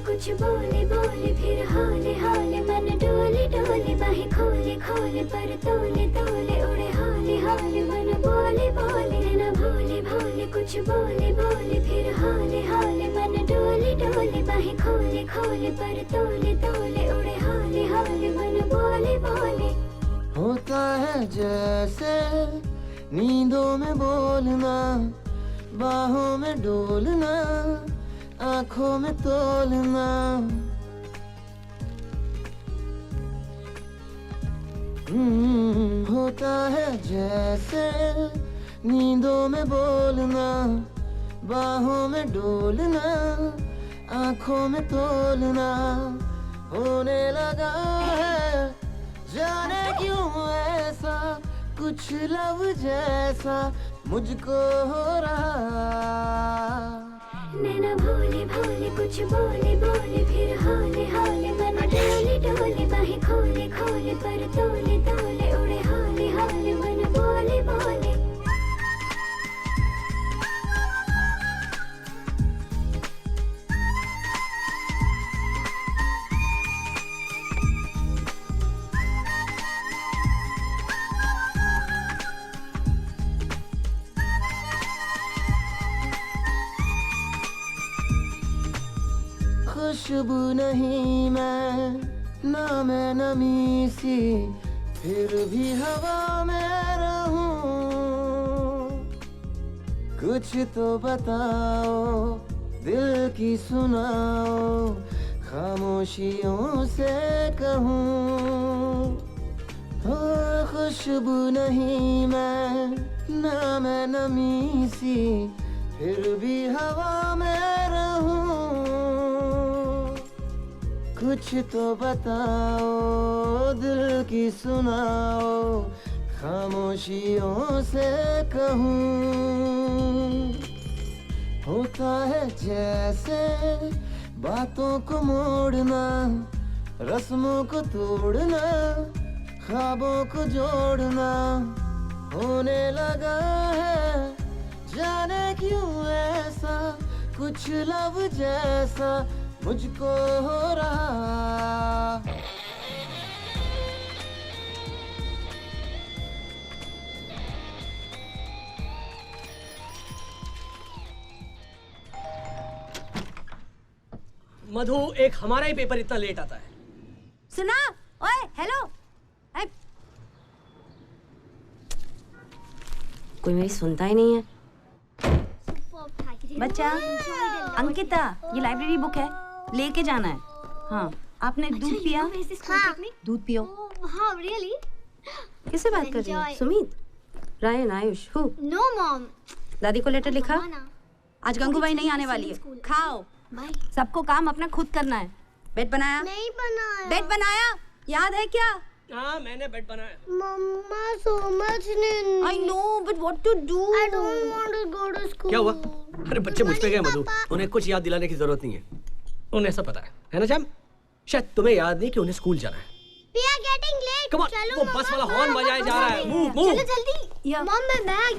कुछ बोले बोले फिर हाले हाले मन डोले डोले बाहें खोले खोले पर तोले तोले उड़े हाले हाले मन बोले बोले न भोले भोले कुछ बोले बोले फिर हाले हाले मन डोले डोले बाहें खोले खोले पर तोले तोले उड़े हाले हाले मन बोले बोले। होता है जैसे नींदों में बोलना, बाहों में डोलना, आँखों में तोलना। होता है जैसे नींदों में बोलना, बाहों में डोलना, आँखों में तोलना। होने लगा है जाने क्यों ऐसा, कुछ लव जैसा मुझको हो रहा। नैना भोले भोले कुछ बोले बोले फिर हाले हाले मन डोले डोले बाहें खोले खोले पर तोले तोले उड़े हाले हाले मन बोले बोले। खुशबू नहीं मैं ना मैं नमी सी, फिर भी हवा में रहूं। कुछ तो बताओ दिल की सुनाओ, खामोशियों से कहूँ। हो खुशबू नहीं मैं ना मैं नमी सी, फिर भी हवा में रहूं। कुछ तो बताओ दिल की सुनाओ, खामोशियों से कहूँ। होता है जैसे बातों को मोड़ना, रस्मों को तोड़ना, ख्वाबों को जोड़ना। होने लगा है जाने क्यों ऐसा, कुछ लव जैसा मुझको हो रहा। मधु, एक हमारा ही पेपर इतना लेट आता है। सुना? ओए, हेलो। कोई मेरी सुनता ही नहीं है। बच्चा, अंकिता, ये लाइब्रेरी बुक है, लेके जाना है। हाँ, आपने दूध पिया? हाँ। दूध पियो। हाँ, really? किससे बात कर रही है? Sumit, Ryan, Ayush, who? No, mom. दादी को लेटर लिखा? आज गंगूबाई नहीं आने वाली है। खाओ। सबको काम अपना खुद करना है। बेड बनाया? नहीं बनाया। बेड बनाया? याद है क्या? हाँ, मैंने बेड बनाया। Mama, so much need. I know, but what to do? I don't want to go to school. क्या हुआ? अरे बच्चे मुझ पे गए मधु, उन्हें कुछ याद दिलाने की जरूरत नहीं है, उन्हें सब पता है ना जाम? शायद तुम्हें याद नहीं कि उन्हें स्कूल जाना है। We are getting late. Come on, चलो वो मम्मा, बस वाला हॉर्न बजाया जा रहा है। Move move. चलो जल्दी। या। मम मैं बैग।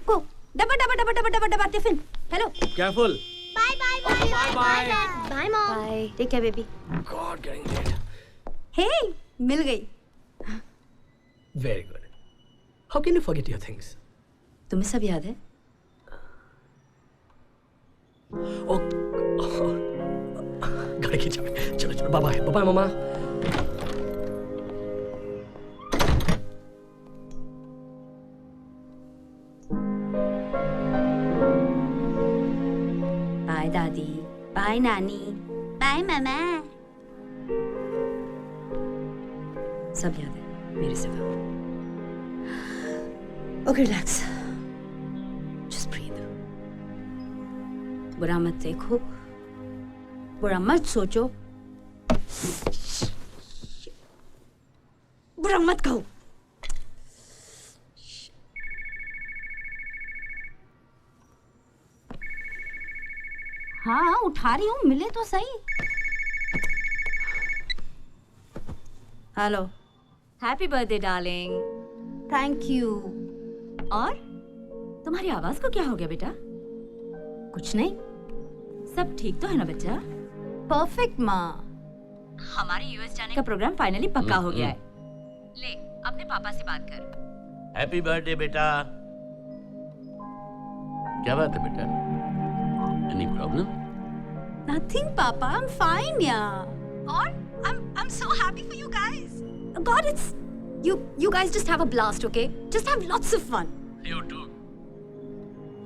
को डब्बा डब्बा डब्बा डब्बा डब्बा डब्बा tiffin. Hello. Careful. Bye bye Bye. Bye, Mom. Bye take care baby God, getting late. Hey मिल गई Very good. How can you forget your things? तुम्हें सब याद है Oh, गाड़ी की चाबी. चलो बाय बाय मामा. बाय दादी बाय नानी बाय मामा सब याद है मेरे सिवा ओके रिलैक्स जस्ट ब्रीथ बुरा मत देखो बुरा मत सोचो बुरा मत कहो हाँ उठा रही हूँ मिले तो सही hello happy birthday darling. Thank you और तुम्हारी आवाज को क्या हो गया बेटा? कुछ नहीं सब ठीक तो है ना बच्चा? परफेक्ट माँ हमारे यूएस जाने का प्रोग्राम फाइनली पक्का हो गया है। ले अपने पापा से बात कर। हैप्पी बर्थडे बेटा। क्या बात है बेटा? Any problem? Nothing, Papa. I'm fine, yeah. Or I'm so happy for you guys. God, it's you guys just have a blast, okay? Just have lots of fun. You too.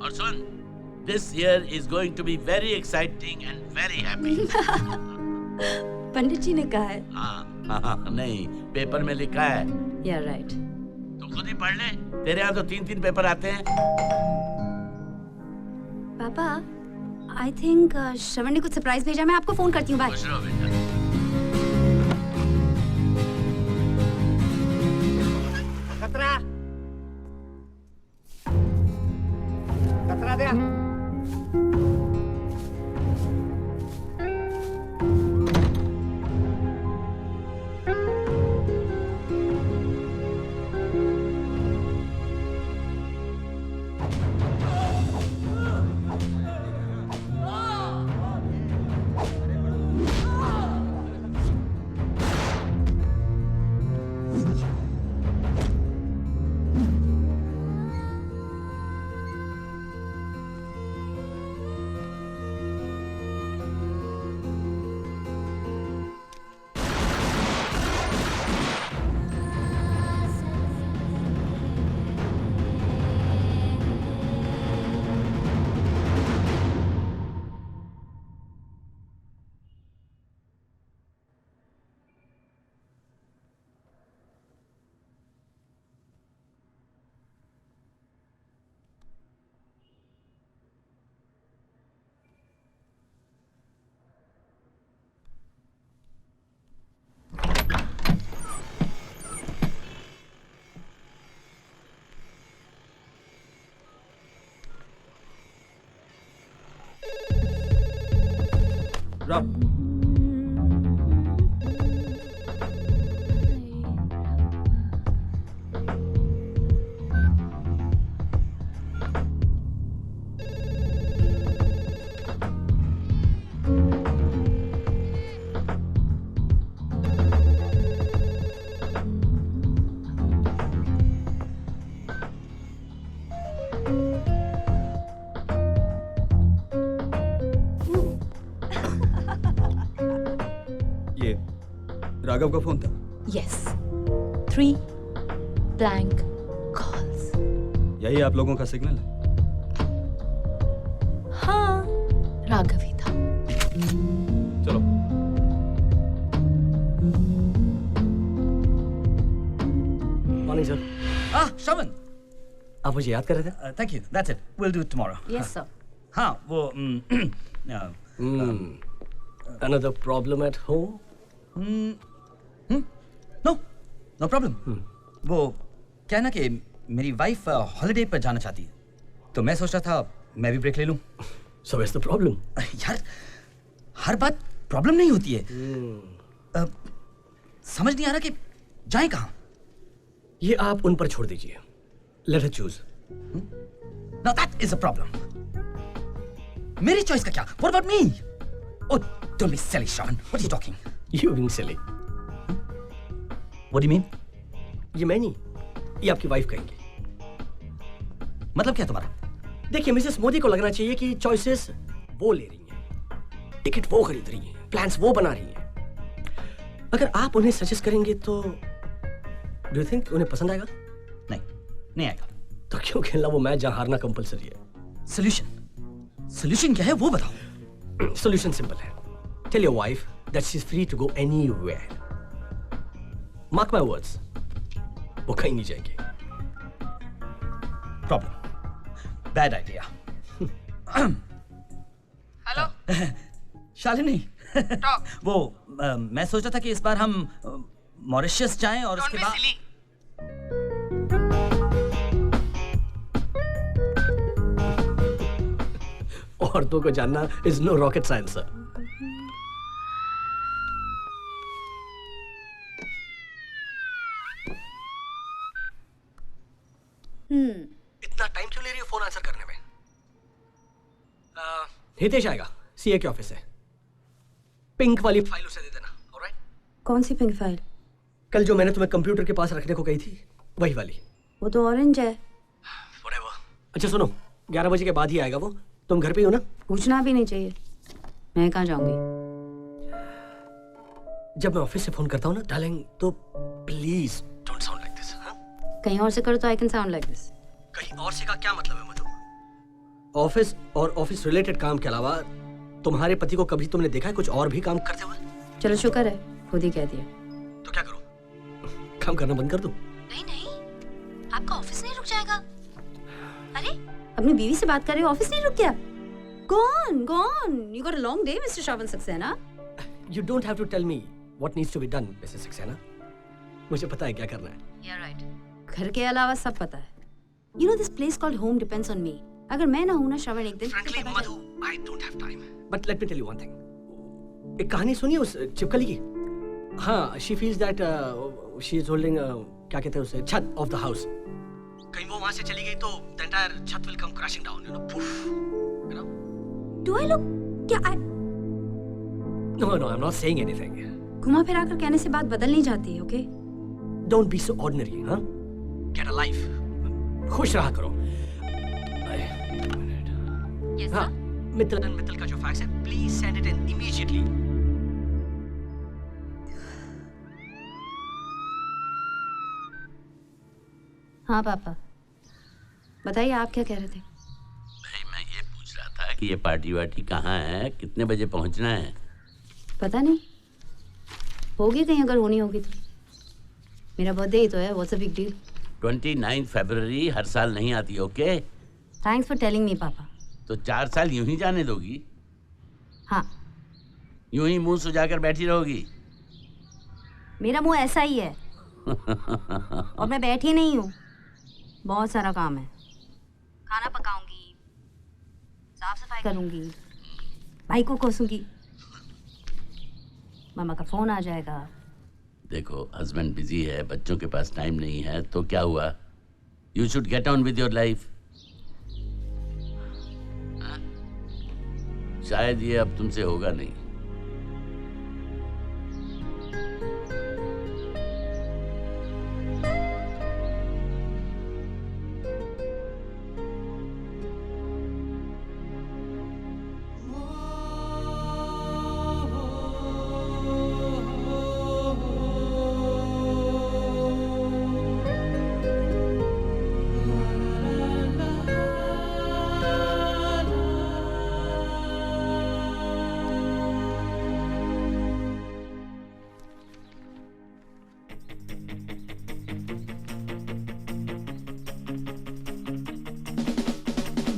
और सुन, this year is going to be very exciting and very happy. पंडित जी ने कहा है. हाँ, नहीं, paper में लिखा है. Yeah, right. तू खुद ही पढ़ ले. तेरे यहाँ तो 3 पेपर आते हैं. पापा, I think श्रवण ने कुछ सरप्राइज भेजा. मैं आपको फोन करती हूँ. बाय. खुश रहो बेटा. खतरा दे Rob. ये राघव का फोन था. Yes 3 blank calls. यही आप लोगों का सिग्नल है. हाँ राघव ही था। चलो. Morning sir. श्रवण आप मुझे याद कर रहे थे? Thank you that's it will do it tomorrow. Yes sir. हाँ वो Another problem at home? No problem. वो क्या है ना कि मेरी वाइफ हॉलिडे पर जाना चाहती है तो मैं सोच रहा था मैं भी ब्रेक ले लूं. So where's the problem? यार हर बात प्रॉब्लम नहीं होती है. समझ नहीं आ रहा कि जाए कहाँ. ये आप उन पर छोड़ दीजिए. Let her choose. Now that is a problem. मेरी चॉइस का क्या? What about me? Oh, don't be silly, Sean. What are you talking? You being silly. What do you mean? ये मैं नहीं, ये आपकी वाइफ कहेंगी। मतलब क्या तुम्हारा? देखिए मिसेस मोदी को लगना चाहिए कि चॉइसेस वो ले रही हैं, टिकट वो खरीद रही हैं, प्लान्स वो बना रही हैं। अगर आप उन्हें सजेस्ट करेंगे तो डू यू थिंक उन्हें पसंद आएगा? नहीं आएगा। तो क्यों खेलना वो मैच जहां हारना कंपलसरी है? सॉल्यूशन क्या है वो बताओ। सॉल्यूशन सिंपल है। Tell your wife that she is free to go anywhere. Mark my words, वो कहीं नहीं जाएगी। Problem, bad idea. Hello Shalini, talk. वो मैं सोच रहा था कि इस बार हम मॉरिशस जाएं और उसके बाद औरतों को जानना is no rocket science sir. इतना टाइम क्यों ले रही हो फोन आंसर करने में? हितेश आएगा, सीए के ऑफिस से। पिंक वाली फाइल उसे दे देना, ऑलराइट? कौन सी पिंक फाइल? कल जो मैंने तुम्हें कंप्यूटर के पास रखने को कही थी, वही वाली। वो तो ऑरेंज है। Whatever. अच्छा सुनो, 11 बजे के बाद ही आएगा वो। तुम घर पे ही हो ना? पूछना भी नहीं चाहिए, मैं कहाँ जाऊंगी? जब मैं ऑफिस से फोन करता हूँ ना डार्लिंग, तो please don't sound like this. कहीं और से करो तो I can sound like this. कहीं और से का क्या मतलब है मधु? ऑफिस और ऑफिस रिलेटेड काम के अलावा तुम्हारे पति को कभी तुमने देखा है कुछ और भी काम करते हुए? चलो शुक्र है, खुद ही कह दिया। तो क्या करूं? काम करना बंद कर दूं? नहीं, आपका ऑफिस नहीं रुक जाएगा। अरे अपनी बीवी से बात कर रहे हो, ऑफिस नहीं रुक गया? Gone. You got a long day, Mr. Shravan Saxena. You don't have to tell me what needs to be done, Mrs. Saxena. मुझे पता है क्या करना है। Yeah, right. घर के अलावा सब पता है। You know this place called home depends on me. अगर मैं ना हूं ना श्रवण एक दिन। Frankly, Madhu, I don't have time. But let me tell you one thing. एक कहानी सुनिए उस चिपकली की। हाँ, she feels that she is holding क्या कहते हैं उसे, छत of the house. कहीं वो वहां से चली गई तो the entire छत will come crashing down, you know, poof. You know? Do I look? क्या No, I'm not saying anything. घुमा फिरा कर कहने से बात बदल नहीं जाती, okay? Don't be so ordinary, huh? Get a life. खुश रहा करो। Yes, हाँ, sir. मित्तल का जो फैक्स है, please send it in immediately. हाँ पापा, बताइए आप क्या कह रहे थे? भाई मैं ये पूछ रहा था कि ये पार्टी वार्टी कहाँ है, कितने बजे पहुंचना है? पता नहीं, होगी कहीं, अगर होनी होगी तो। मेरा बर्थडे ही तो है, व्हाट्स अ बिग डील। 29 फरवरी हर साल नहीं आती, okay? Thanks for telling me पापा। तो 4 साल यूं ही जाने दोगी? हाँ, यूं ही मुंह सुजाकर बैठी रहोगी? मेरा मुंह ऐसा ही है और मैं बैठी नहीं हूँ, बहुत सारा काम है। खाना पकाऊंगी, साफ सफाई करूंगी, भाई को कोसूंगी, मामा का फोन आ जाएगा। देखो हस्बैंड बिजी है, बच्चों के पास टाइम नहीं है, तो क्या हुआ? You should get on with your life. शायद ये अब तुमसे होगा नहीं।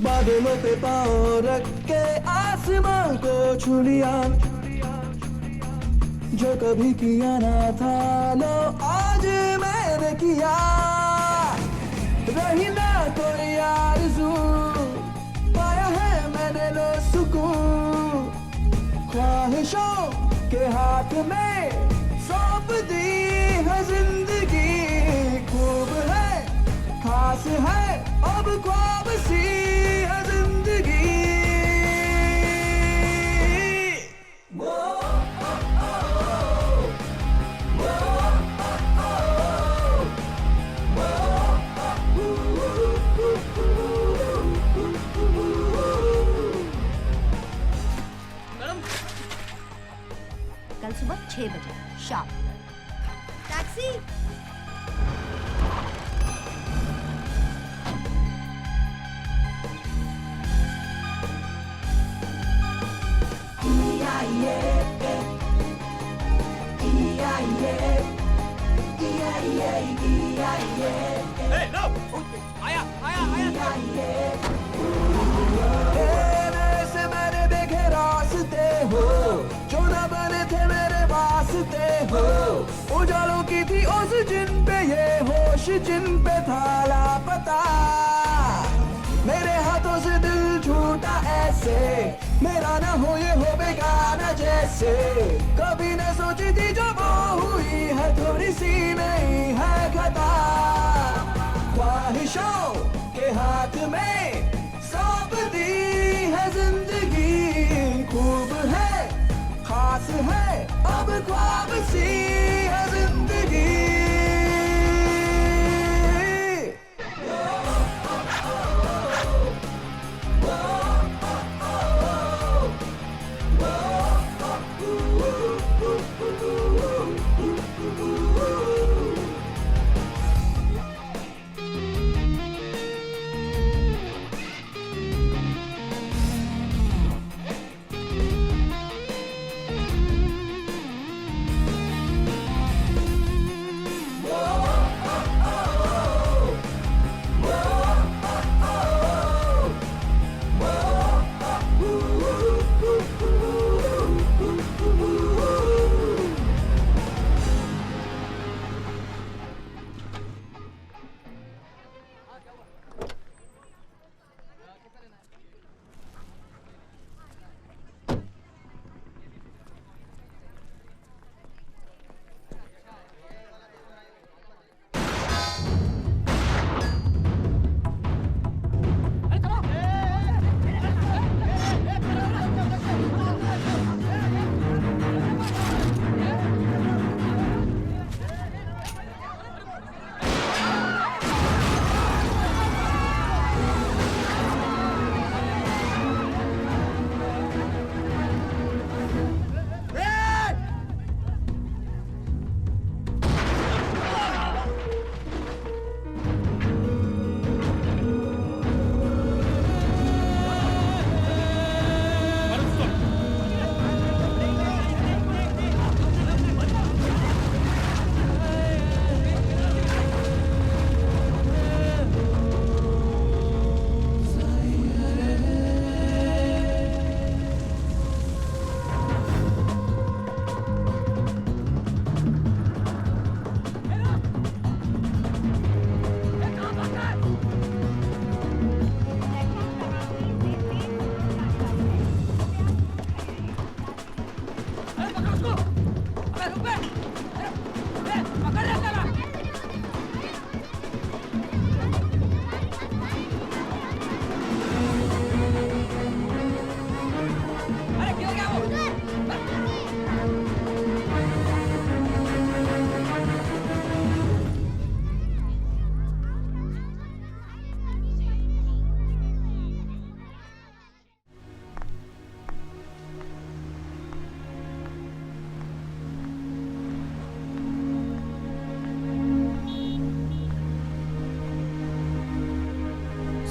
बादलों पे पाँव रख के आसमां को छू लिया, जो कभी किया ना था लो आज मैंने किया। रही ना कोई आरज़ू, पाया है मैंने लो सुकून, ख्वाहिशों के हाथ में सौंप दी है जिंदगी। खूब है, खास है, अब ख्वाब सी है जिंदगी। 6 बजे शार्प। टैक्सी। Hey, no! आया। तेरे से मैंने देखे रास्ते हो जो न बने थे मेरे वास्ते हो, उजालों की थी उस जिन पे ये होश जिन पे था लापता, मेरे हाथों से दिल छूटा ऐसे, मेरा ना हो ये हो बेगाना जैसे, कभी न सोची थी जो वो हुई है, थोड़ी सी नहीं है खता, ख्वाहिशों के हाथ में सौंप दी है जिंदगी, खूब है खास है अब ख्वाब सी है जिंदगी।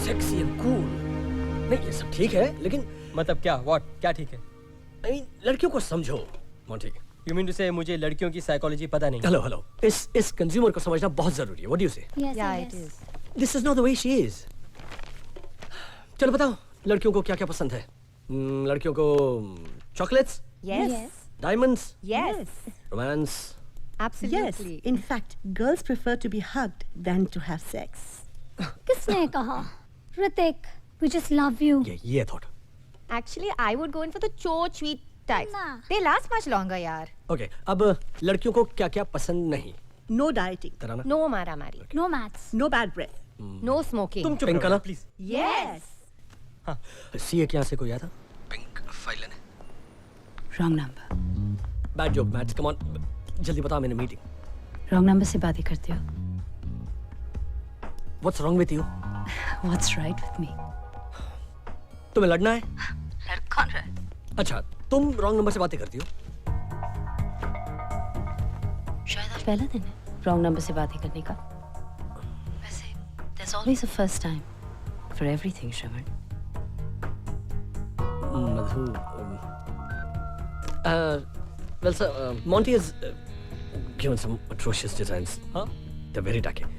Sexy and cool. नहीं ये सब ठीक है लेकिन मतलब क्या? व्हाट? क्या ठीक है? I mean, लड़कियों को समझो मोंटी। यू मीन टू से मुझे लड़कियों की साइकोलॉजी पता नहीं? हेलो इस कंज्यूमर को समझना बहुत जरूरी है। व्हाट डू यू से? This is not the way she is. चलो बताओ लड़कियों को क्या क्या पसंद है? लड़कियों को chocolates, diamonds, romance. Absolutely. Yes. In fact, girls prefer to be hugged than to have sex. किसने कहा? Hrithik, we just love you. ये thought. Actually, I would go in for the sweet types. Nah. They last much longer, यार. Okay अब लड़कियों को क्या क्या पसंद नहीं? No dieting. तराना? No मारामारी. No maths. No bad breath. No smoking. तुम चुप पिंक करो कलर प्लीज। Yes. सीए के यहाँ से कोई आया था? पिंक फाइल लेने। Wrong number. Bad joke mats, come on जल्दी बता, मैंने मीटिंग। रॉन्ग नंबर से बात ही करती हो। What's wrong with you? What's right with me? तुम्हें लड़ना है? लड़ कौन रहा है? अच्छा तुम रॉन्ग नंबर से बातें करती हो? पहला दिन है रॉन्ग नंबर से बातें करने का? वैसे there's always a first time for everything, Shravan. Madhu, well, sir, Monty has given some atrocious designs. Huh? They're very tacky.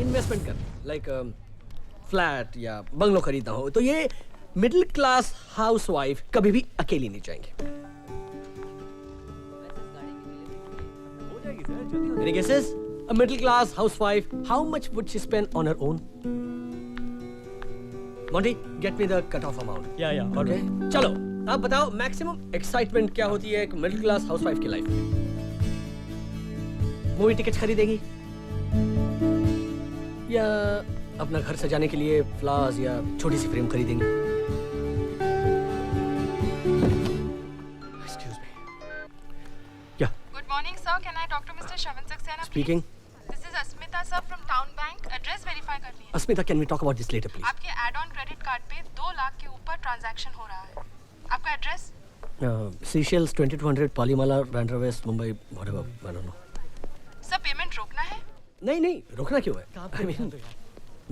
Investment कर लाइक फ्लैट या बंगलो खरीदना हो तो ये मिडिल क्लास हाउसवाइफ कभी भी अकेली नहीं जाएंगे. Any guesses? A middle class housewife, how much would she spend on her own? Monty, get me the cut-off amount. Yeah, Okay. चलो, अब बताओ मैक्सिमम एक्साइटमेंट क्या होती है एक मिडिल क्लास हाउसवाइफ की लाइफ में? मूवी टिकट खरीदेगी या अपना घर सजाने के लिए फ्लावर्स या छोटी सी frame खरीदेंगी? Excuse me. Yeah. Good morning, sir. Can I talk to Mr. Shravan Saxena, Speaking. please? This is Asmita, sir, from Town Bank. Address verify करनी है. Asmita, can we talk about this later, please? आपके add-on credit card पे 2 लाख के ऊपर transaction हो रहा है. आपका address? Seychelles 2200 Pallimala, Bandra West, Mumbai, whatever. I don't know. Sir, payment रोकना है? नहीं रोकना क्यों है? I mean,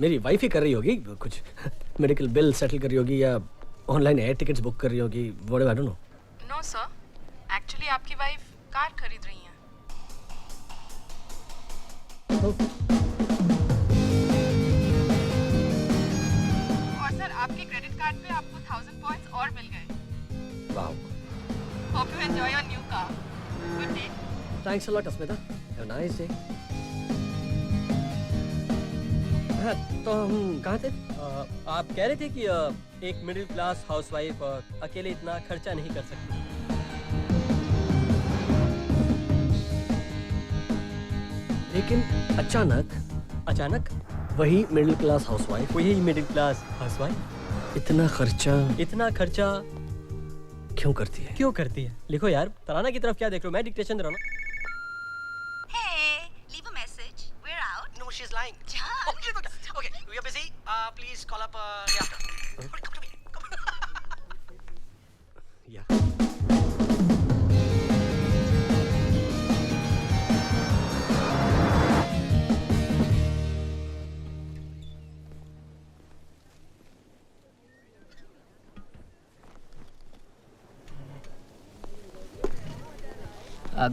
मेरी वाइफ ही कर रही होगी कुछ मेडिकल बिल सेटल कर रही होगी या ऑनलाइन एयर टिकट्स बुक कर रही होगी, whatever, I don't know. No sir, actually आपकी वाइफ कार खरीद रही हैं. और सर आपके क्रेडिट कार्ड पे आपको 1000 पॉइंट्स और मिल गए. Wow. Hope you enjoy your new car. Good day. Thanks a lot, Asmita. Have a nice day. हाँ, तो हम कहाँ थे? आप कह रहे थे कि एक मिडिल क्लास हाउसवाइफ अकेले इतना खर्चा नहीं कर सकती. लेकिन अचानक वही मिडिल क्लास हाउसवाइफ, वही मिडिल क्लास हाउसवाइफ इतना खर्चा क्यों करती है? लिखो यार, तराना की तरफ क्या देख रहे हो? मैं डिक्टेशन दे रहा हूँ. Hey, leave a message. We're out. No, she's lying. Okay, we are busy. Please call up day after. Come to me. Come. Yeah.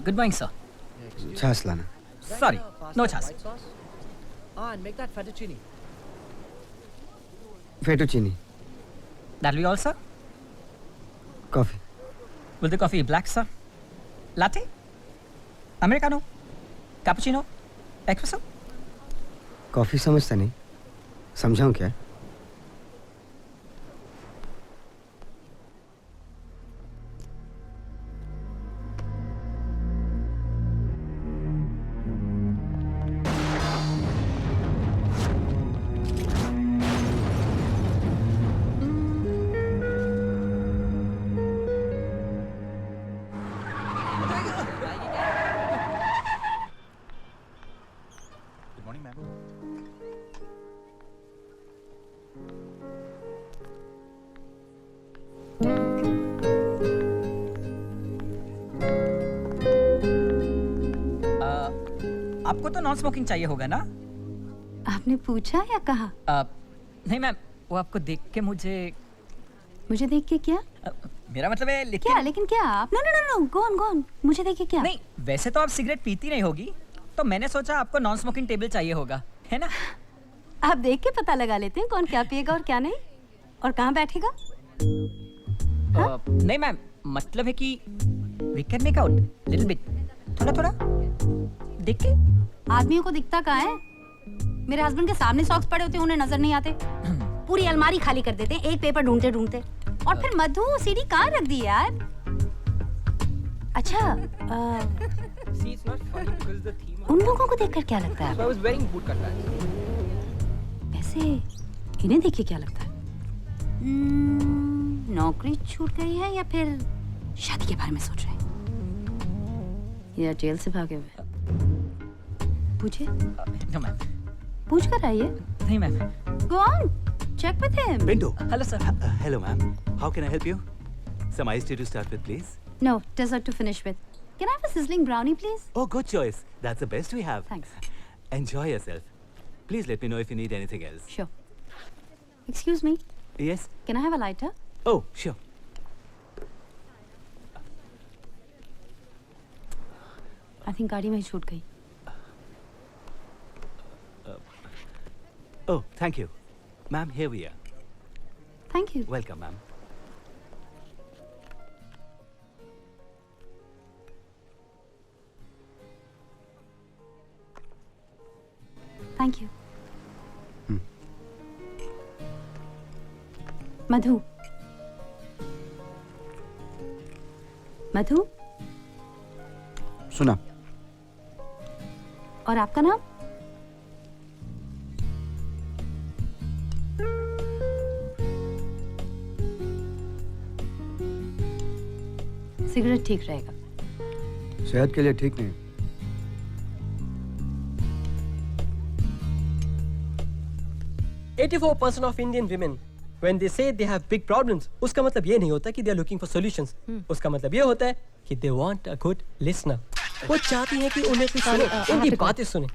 Good morning, sir. छाछ लाना. Sorry, no chance. And make that fettuccine. Fettuccine. That'll be all, sir. Coffee. Will the coffee be black, sir? Latte? Americano? Cappuccino? Espresso? Coffee समझता नहीं. समझाऊं क्या? आपको तो non smoking चाहिए होगा ना? आपने पूछा या कहा? नहीं मैम, वो आपको देख के मुझे देख के क्या? मेरा मतलब है लेकिन क्या लेकिन क्या? आप नो गो ऑन. मुझे देख के क्या? नहीं, वैसे तो आप सिगरेट पीती नहीं होगी, तो मैंने सोचा आपको नॉन स्मोकिंग टेबल चाहिए होगा, है ना? आप देख के पता लगा लेते हैं कौन क्या पिएगा और क्या नहीं, और कहाँ बैठेगा। नहीं मैम, मतलब है कि we can make out little bit, थोड़ा थोड़ा देख के। आदमियों को दिखता कहाँ है? मेरे हस्बैंड के सामने सॉक्स पड़े होते हैं, उन्हें नजर नहीं आते। पूरी अलमारी खाली कर देते हैं एक पेपर ढूंढते ढूंढते। और फिर मधु सीढ़ी कहाँ रख दी यार? अच्छा See, it's not funny because the theme of- उन लोगों को देखकर क्या लगता है? So I was wearing bootcut pants. वैसे इन्हें देख के क्या लगता है? नौकरी छूट गई है या फिर शादी के बारे में सोच रहे हैं, या जेल से भागे हुए? पूछिए। No ma'am. पूछ कर आइए। नहीं ma'am. Go on, check with him. Pinto. Hello sir. Hello, ma'am. How can I help you? Some iced tea to start with, please. No, dessert to finish with. Can I have a sizzling brownie, please? Oh, good choice. That's the best we have. Thanks. Enjoy yourself. Please let me know if you need anything else. Sure. Excuse me. Yes? Can I have a lighter? Oh, sure. I think गाड़ी में ही छूट गई। Oh, thank you. Ma'am, here we are. Thank you. Welcome, ma'am. Thank you. मधु। मधु। सुना। और आपका नाम? Cigarette ठीक रहेगा। सेहत के लिए ठीक नहीं। 84% of Indian women, when they say they have big problems, उसका मतलब ये नहीं होता कि they are looking for solutions. उसका मतलब ये होता है कि they want a good listener. वो चाहती हैं कि उन्हें कोई सुने, उनकी बातें सुने।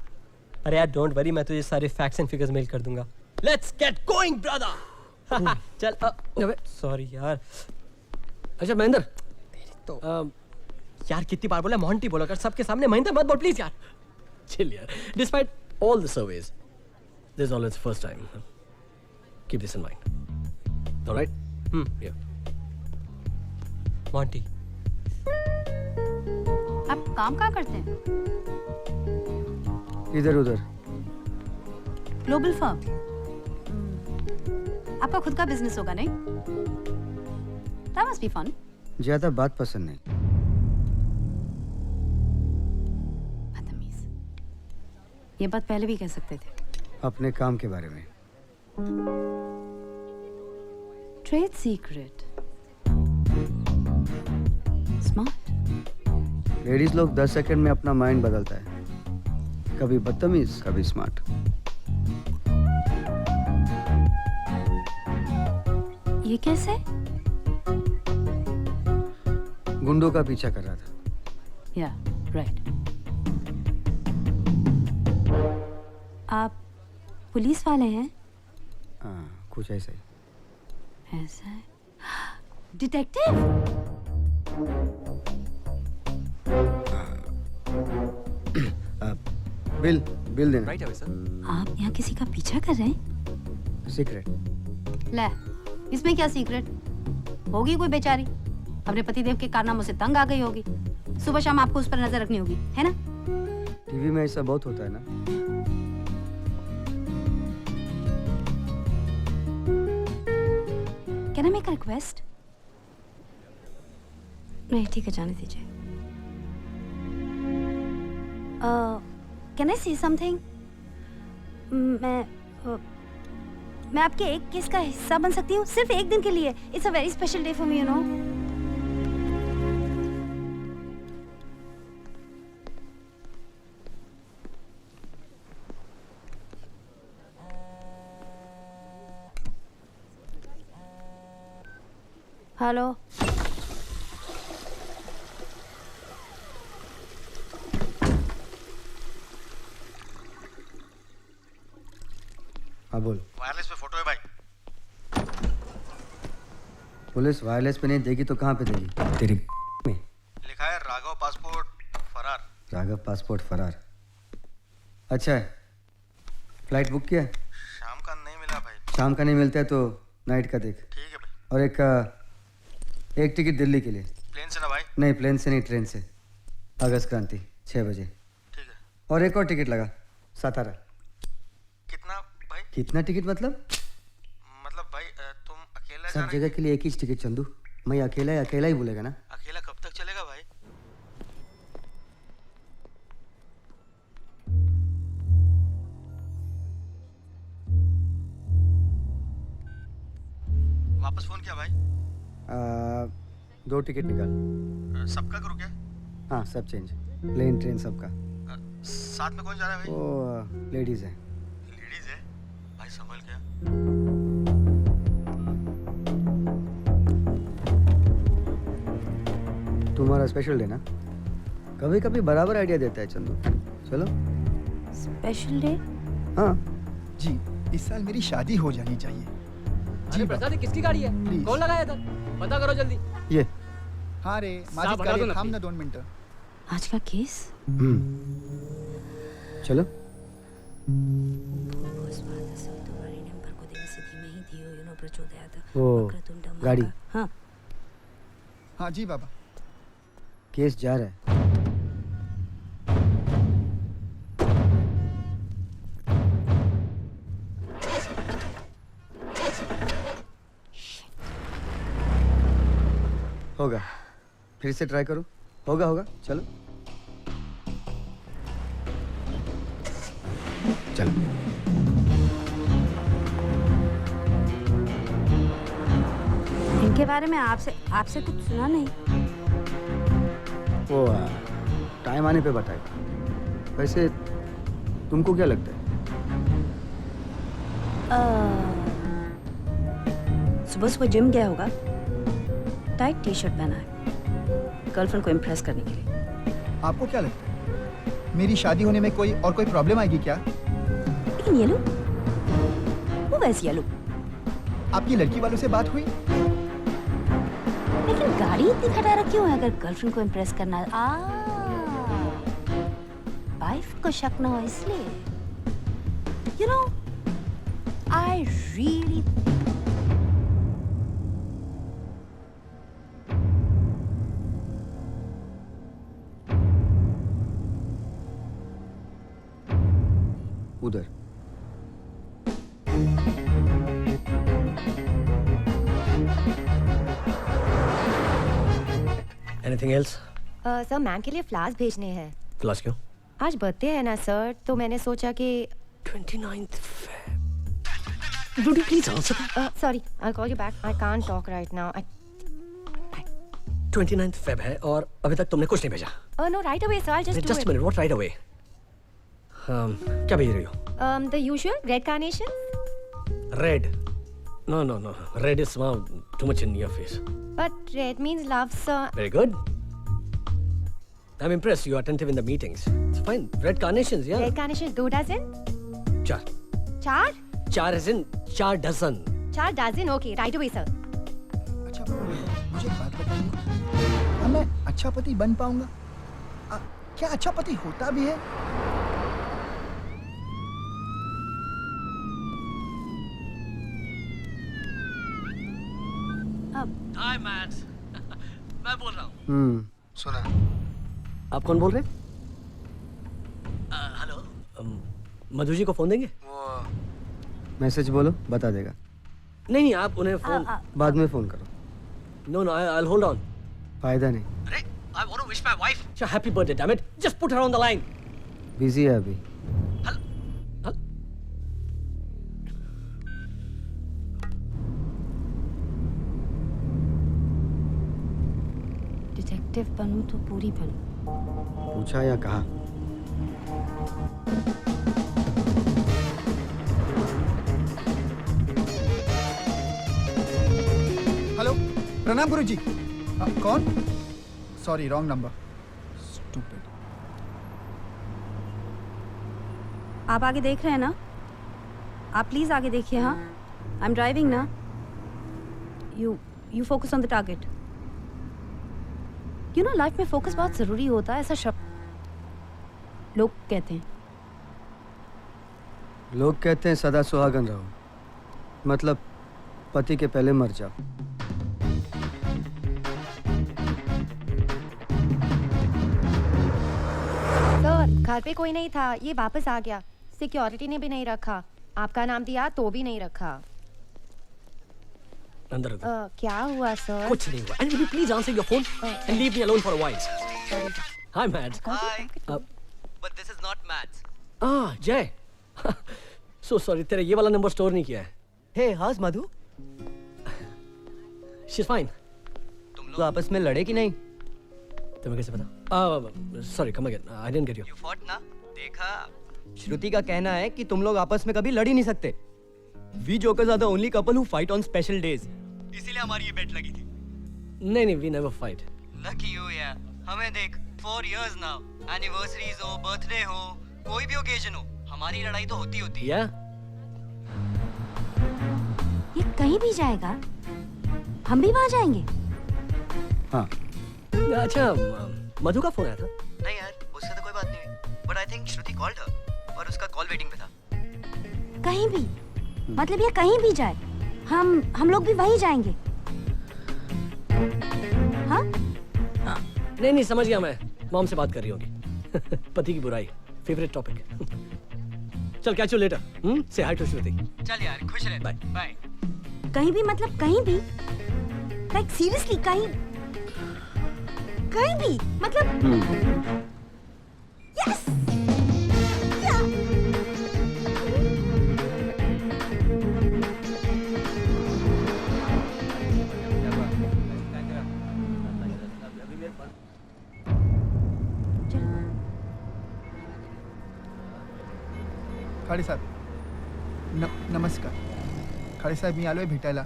अरे यार don't worry, मैं तुझे सारे facts and figures मेल कर दूंगा. Let's get going, brother. चल। Sorry यार। अच्छा महेंद्र, तो यार कितनी बार बोला मोंटी बोला कर, सबके सामने महेंद्र मत बोल प्लीज यार। chill यार. Despite all the surveys, there's always first time. Keep this in mind. All right? Yeah. Monty. आप काम कहाँ करते हैं? इधर उधर। Global firm. आपका खुद का बिजनेस होगा नहीं? That must be fun. ज्यादा बात पसंद नहीं। बदतमीज। ये बात पहले भी कह सकते थे। अपने काम के बारे में। Trade secret. स्मार्ट। लेडीज लोग 10 सेकंड में अपना माइंड बदलता है, कभी बदतमीज कभी स्मार्ट। ये कैसे? गुंडों का पीछा कर रहा था। या राइट। आप पुलिस वाले हैं? हाँ, कुछ ऐसा ही। ऐसा है। डिटेक्टिव? बिल देना। Right away, sir. आप यहाँ किसी का पीछा कर रहे हैं? सीक्रेट। ले, इसमें क्या सीक्रेट? होगी कोई बेचारी, अपने पतिदेव के कारनामों से तंग आ गई होगी, सुबह शाम आपको उस पर नजर रखनी होगी, है ना? टीवी में ऐसा बहुत होता है ना। Can I make a request? नहीं ठीक है, जाने दीजिए। Can I say something? मैं आपके एक केस का हिस्सा बन सकती हूँ सिर्फ एक दिन के लिए। It's a very special day for me, you know. Hello. हाँ बोल। वायरलेस पे फोटो है भाई। पुलिस वायरलेस पे नहीं देगी तो कहाँ पे देगी? तेरी में। लिखा है राघव पासपोर्ट फरार। राघव पासपोर्ट फरार। अच्छा है, फ्लाइट बुक किया? शाम शाम का नहीं मिलता है तो नाइट का देख। ठीक है भाई। और एक टिकट दिल्ली के लिए। प्लेन से ना भाई? नहीं, प्लेन से नहीं, ट्रेन से। अगस्त क्रांति 6 बजे। ठीक है। और एक और टिकट लगा, सातारा। कितना भाई? कितना टिकट मतलब भाई तुम अकेला जा सब रहे? जगह के लिए एक ही टिकट चंदू। मैं अकेला ही बोलेगा ना। अकेला कब तक चलेगा भाई? वापस फोन किया भाई? 2 टिकट निकाल। सबका करूँ क्या? हाँ, सब चेंज, प्लेन ट्रेन सबका। साथ में कौन जा रहा है भाई? वो लेडीज है। लेडीज है भाई, संभल क्या। तुम्हारा स्पेशल डे ना, कभी कभी बराबर आइडिया देता है चंदू। चलो। Special day? हाँ जी, इस साल मेरी शादी हो जानी चाहिए। जी प्रसाद, किसकी गाड़ी है? कौन लगाया था? पता करो जल्दी। ये। हाँ रे, माजिद गाड़ी थाम ना 2 मिनट। आज का केस? चलो। वो गाड़ी। हाँ हाँ जी बाबा। केस जा रहा है। होगा, फिर से ट्राई करो। होगा, चलो चलो। इनके बारे में आपसे कुछ सुना नहीं। वो टाइम आने पे बताएगा। वैसे तुमको क्या लगता है? सुबह सुबह जिम गया होगा, टाइट टी शर्ट पहना है, गर्लफ्रेंड को इम्प्रेस करने के लिए। आपको क्या लगता है मेरी शादी होने में कोई प्रॉब्लम आएगी क्या? लेकिन ये लोग, वो वैसी ये लोग। आपकी लड़की वालों से बात हुई? लेकिन गाड़ी इतनी खटा रखी हुई है, अगर गर्लफ्रेंड को इम्प्रेस करना वाइफ को शक ना हो इसलिए। यू नो, आई रियली उधर। Anything else? सर मैम के लिए फ्लावर्स भेजने हैं। फ्लावर्स क्यों? आज बर्थडे है ना सर, तो मैंने सोचा कि 29th Feb. Would you please answer that? Sorry, I'll call you back. I can't talk right now. 29th Feb है और अभी तक तुमने कुछ नहीं भेजा। No, right away, sir. I'll just do Just it. a minute. What right away? क्या भेज रही हो? The usual red carnation. Red. No. Red is too much in your face. But red means love, sir. Very good. I'm impressed. You're attentive in the meetings. It's fine. Red carnations, yeah. Red carnations 2 dozen. 4. 4? 4 as in 4 dozen. 4 dozen. Okay, right away, sir. अच्छा मुझे एक बात बताइए, क्या मैं अच्छा पति बन पाऊंगा? क्या अच्छा पति होता भी है? Hi, Matt. मैं बोल रहा हूँ। सुना। आप कौन बोल रहे हैं? हेलो, मधु जी को फोन देंगे? मैसेज बोलो, बता देगा। नहीं, आप उन्हें फोन बाद में फोन करो। No, I'll hold on. फायदा नहीं। अरे, I want to wish my wife a happy birthday, damn it. Just put her on the line. Busy है अभी। डिटेक्टिव बनूं तो पूरी बनूं। पूछा या कहा? हेलो, प्रणाम गुरुजी। कौन? Sorry, wrong number. स्टूपिड। आप आगे देख रहे हैं ना? आप प्लीज आगे देखिए। हाँ, आई एम ड्राइविंग ना। You focus on the target. You know, life में फोकस बहुत जरूरी होता है, ऐसा शब्द लोग कहते हैं। लोग कहते हैं सदा सुहागन रहो, मतलब पति के पहले मर जाओ। सर घर पे कोई नहीं था, ये वापस आ गया। सिक्योरिटी ने भी नहीं रखा, आपका नाम दिया तो भी नहीं रखा। अंदर क्या हुआ सर? कुछ नहीं हुआ। And will you please answer your phone and leave me alone for a while? Hi, Mads. Hi. But this is not Mads. Jay. So sorry, तेरा ये वाला नंबर स्टोर नहीं किया है। Hey, how's Madhu? She's fine. तुम लोग आपस में लड़े कि नहीं? तुम्हें कैसे पता? Sorry, come again. I didn't get you. You fought ना? देखा? श्रुति का कहना है कि तुम लोग आपस में कभी लड़ ही नहीं सकते। We jokers are the only couple who fight on special days. इसीलिए हमारी ये बेट लगी थी। नहीं, we never fight. Lucky you यार। हमें देख 4 years now. Anniversaries हो, birthday हो, कोई भी occasion हो, हमारी लड़ाई तो होती है। Yeah? ये कहीं भी जाएगा, हम भी वहाँ जाएंगे। हाँ। अच्छा, मधु का फोन आया था? नहीं यार, उससे तो कोई बात नहीं हुई। But I think Shruti called her और उसका कॉल वेटिंग पे था। कहीं भी, मतलब ये कहीं भी जाए, हम लोग भी वहीं जाएंगे। हाँ? नहीं, समझ गया मैं। मॉम से बात कर रही होगी। पति की बुराई, फेवरेट टॉपिक। चल, कैच यू लेटर। से हाय टू श्रुति। चल यार, खुश रह। बाय। बाय। कहीं भी मतलब कहीं भी, लाइक सीरियसली कहीं भी मतलब। यस। खाडे साहेब नमस्कार. खाडे साहेब मी आलोय भेटायला.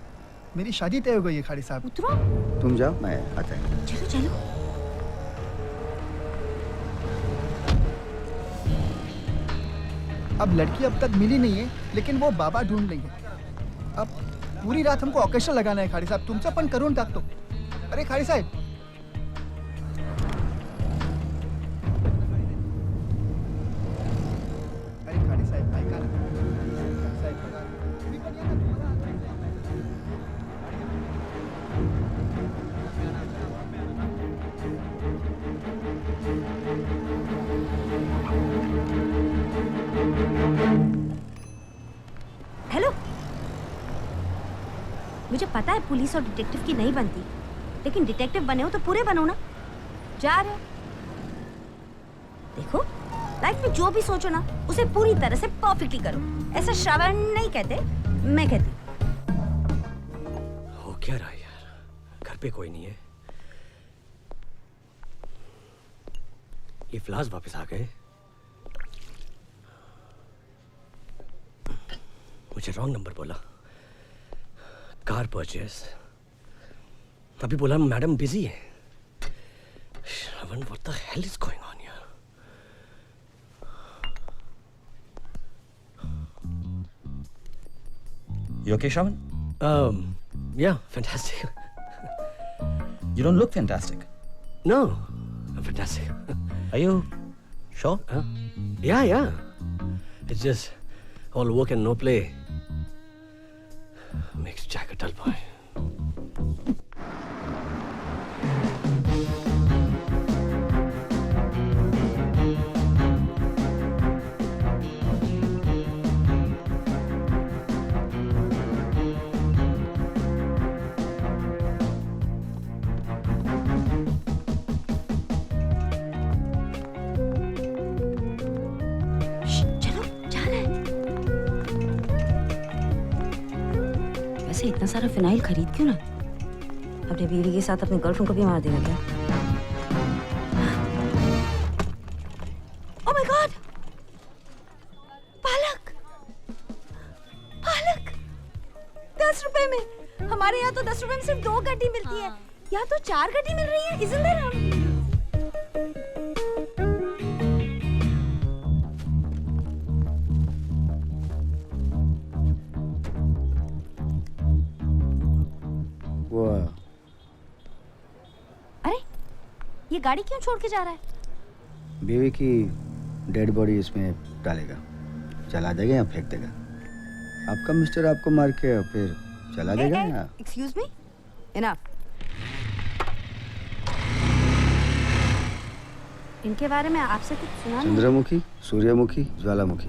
मेरी शादी तय हो गई है खाडे साहब. उतरो. तुम जाओ, मैं आता हूँ. चलो चलो. अब लड़की अब तक मिली नहीं है, लेकिन वो बाबा ढूंढ रही है. अब पूरी रात हमको ऑर्केस्ट्रा लगाना है खाडे साहब. तुमचं पण करून टाकतो. अरे खाडे साहेब. अरे खाडे साहेब ऐका ना. साहेब बघा. तुम्ही पण या ना. हेलो. मुझे पता है पुलिस और डिटेक्टिव की नहीं बनती, लेकिन डिटेक्टिव बने हो तो पूरे बनो ना. जा रहे हो. देखो, लाइफ में जो भी सोचो ना, उसे पूरी तरह से परफेक्टली करो. ऐसा श्रावण नहीं कहते, मैं कहती. हो क्या रहा है यार? घर पे कोई नहीं है. ये फ्लास वापस आ गए. मुझे रॉन्ग नंबर बोला. Car purchase. अभी बोला मैडम बिजी है. Shravan, what the hell is going on यार? You okay, Shravan? Yeah, fantastic. You don't look fantastic. No, I'm fantastic. Are you sure? Yeah. It's just all work and no play makes Jack a dull boy. इतना सारा phenyl खरीद क्यों ना? अपने बीवी के साथ अपनी गर्लफ्रेंड को भी मार देगा क्या? Oh my God! पालक! 10 रुपए में. हमारे यहाँ तो 10 रुपए में सिर्फ 2 गड्डी मिलती है. यहाँ तो 4 गड्डी मिल रही है. Isn't that? अरे, ये गाड़ी क्यों छोड़ के जा रहा है? बीवी की डेड बॉडी इसमें डालेगा. चला देगा या फेंक देगा. आपका मिस्टर आपको मार के फिर चला देगा या? Excuse me, enough. इनके बारे में आपसे कुछ सुना नहीं? चंद्रमुखी, सूर्यमुखी, ज्वालामुखी।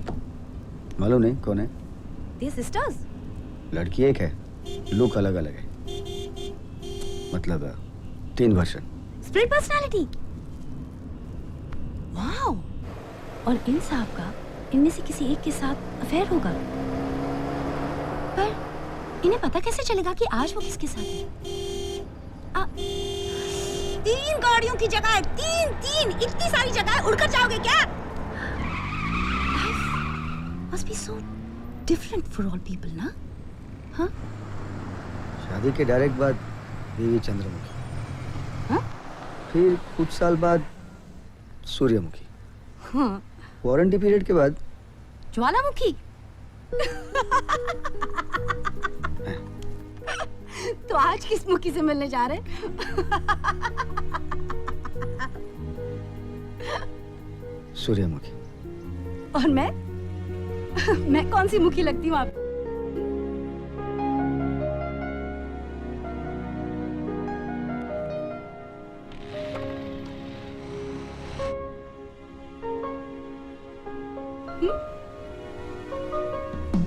मालूम नहीं कौन है? They're sisters? लड़की एक है, लुक अलग अलग है। मतलब 3 वर्षन। Split personality. वाओ। और इन साहब का इनमें से किसी एक के साथ अफेयर होगा, पर इन्हें पता कैसे चलेगा कि आज वो किसके साथ है? 3 गाड़ियों की जगह 3 इतनी सारी जगह उड़कर जाओगे क्या? Must be so different for all people, ना? हाँ? शादी के डायरेक्ट बाद बीवी चंद्रमुखी। हाँ? फिर कुछ साल बाद सूर्यमुखी। हाँ। वारंटी पीरियड के बाद ज्वालामुखी। तो आज किस मुखी से मिलने जा रहे? सूर्यमुखी। और मैं कौन सी मुखी लगती हूँ आपको?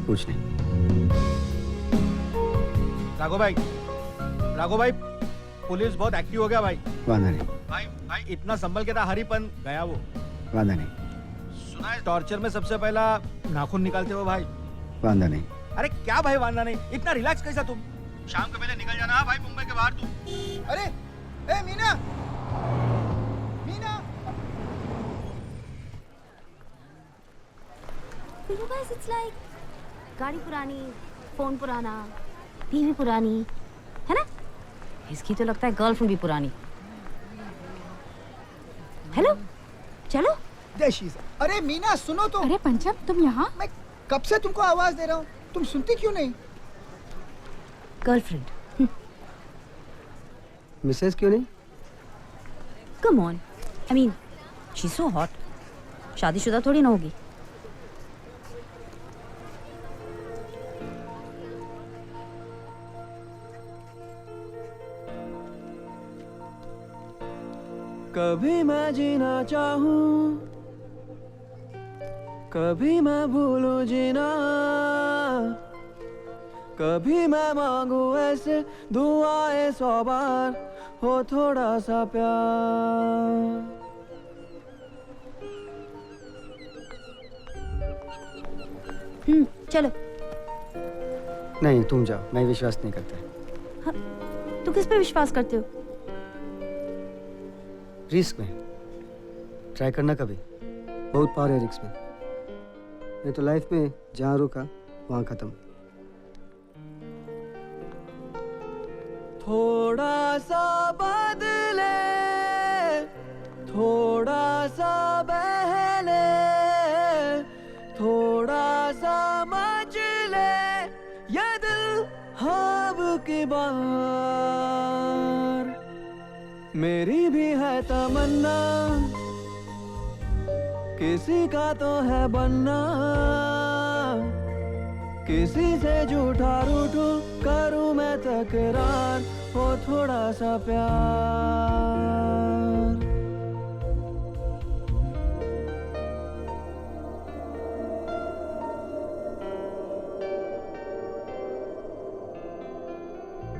कुछ नहीं। राघव भाई, पुलिस बहुत एक्टिव हो गया भाई। वादा नहीं। भाई इतना संभल के था, हरिपन गया वो। वादा नहीं। सुना है टॉर्चर में सबसे पहला नाखून निकालते हो भाई। वादा नहीं। अरे क्या भाई वादा नहीं, इतना रिलैक्स कैसा तुम? शाम को पहले निकल जाना भाई मुंबई के बाहर तुम। अरे ए Meena, You guys, it's like गाड़ी पुरानी, फोन पुराना, टीवी पुरानी, है ना? इसकी तो लगता है गर्लफ्रेंड भी पुरानी। हेलो, चलो। अरे मीना सुनो तो। अरे पंचम, तुम यहाँ? मैं कब से तुमको आवाज दे रहा हूँ, तुम सुनती क्यों नहीं? गर्लफ्रेंड। मिसेस क्यों नहीं? Come on, I mean, she's so hot. शादीशुदा थोड़ी ना होगी। कभी मैं जीना चाहूं, कभी मैं भूलूं जीना, कभी मैं मांगू ऐसे दुआएं 100 बार, हो थोड़ा सा प्यार। चलो। नहीं तुम जाओ, मैं विश्वास नहीं करता। हाँ, तू किस पे विश्वास करते हो? रिस्क में ट्राई करना कभी, बहुत पावर है रिस्क में। मैं तो लाइफ में जहाँ रुका वहाँ खत्म। थोड़ा सा बदले, थोड़ा सा बहले, थोड़ा सा मचले ये दिल ख्वाब की बार। मेरी भी है तमन्ना, किसी का तो है बनना, किसी से झूठा रूठूं करूं मैं तकरार, हो थोड़ा सा प्यार।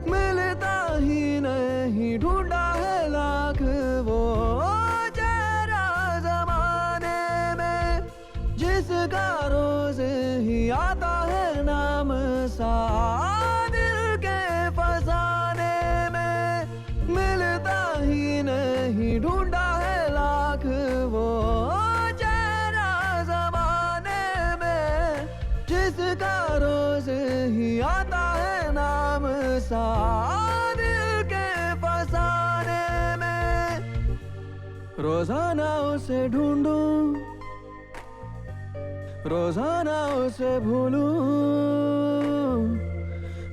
मिलता ही नहीं, ढूंढा है लाख वो चेहरा जमाने में, जिसका रोज ही आता है नाम सा दिल के फसाने में। मिलता ही नहीं, ढूंढा है लाख वो चेहरा जमाने में, जिसका रोज ही आता है नाम सा दिल के फसाने में। रोजाना उसे ढूंढूं, रोजाना उसे भूलूं,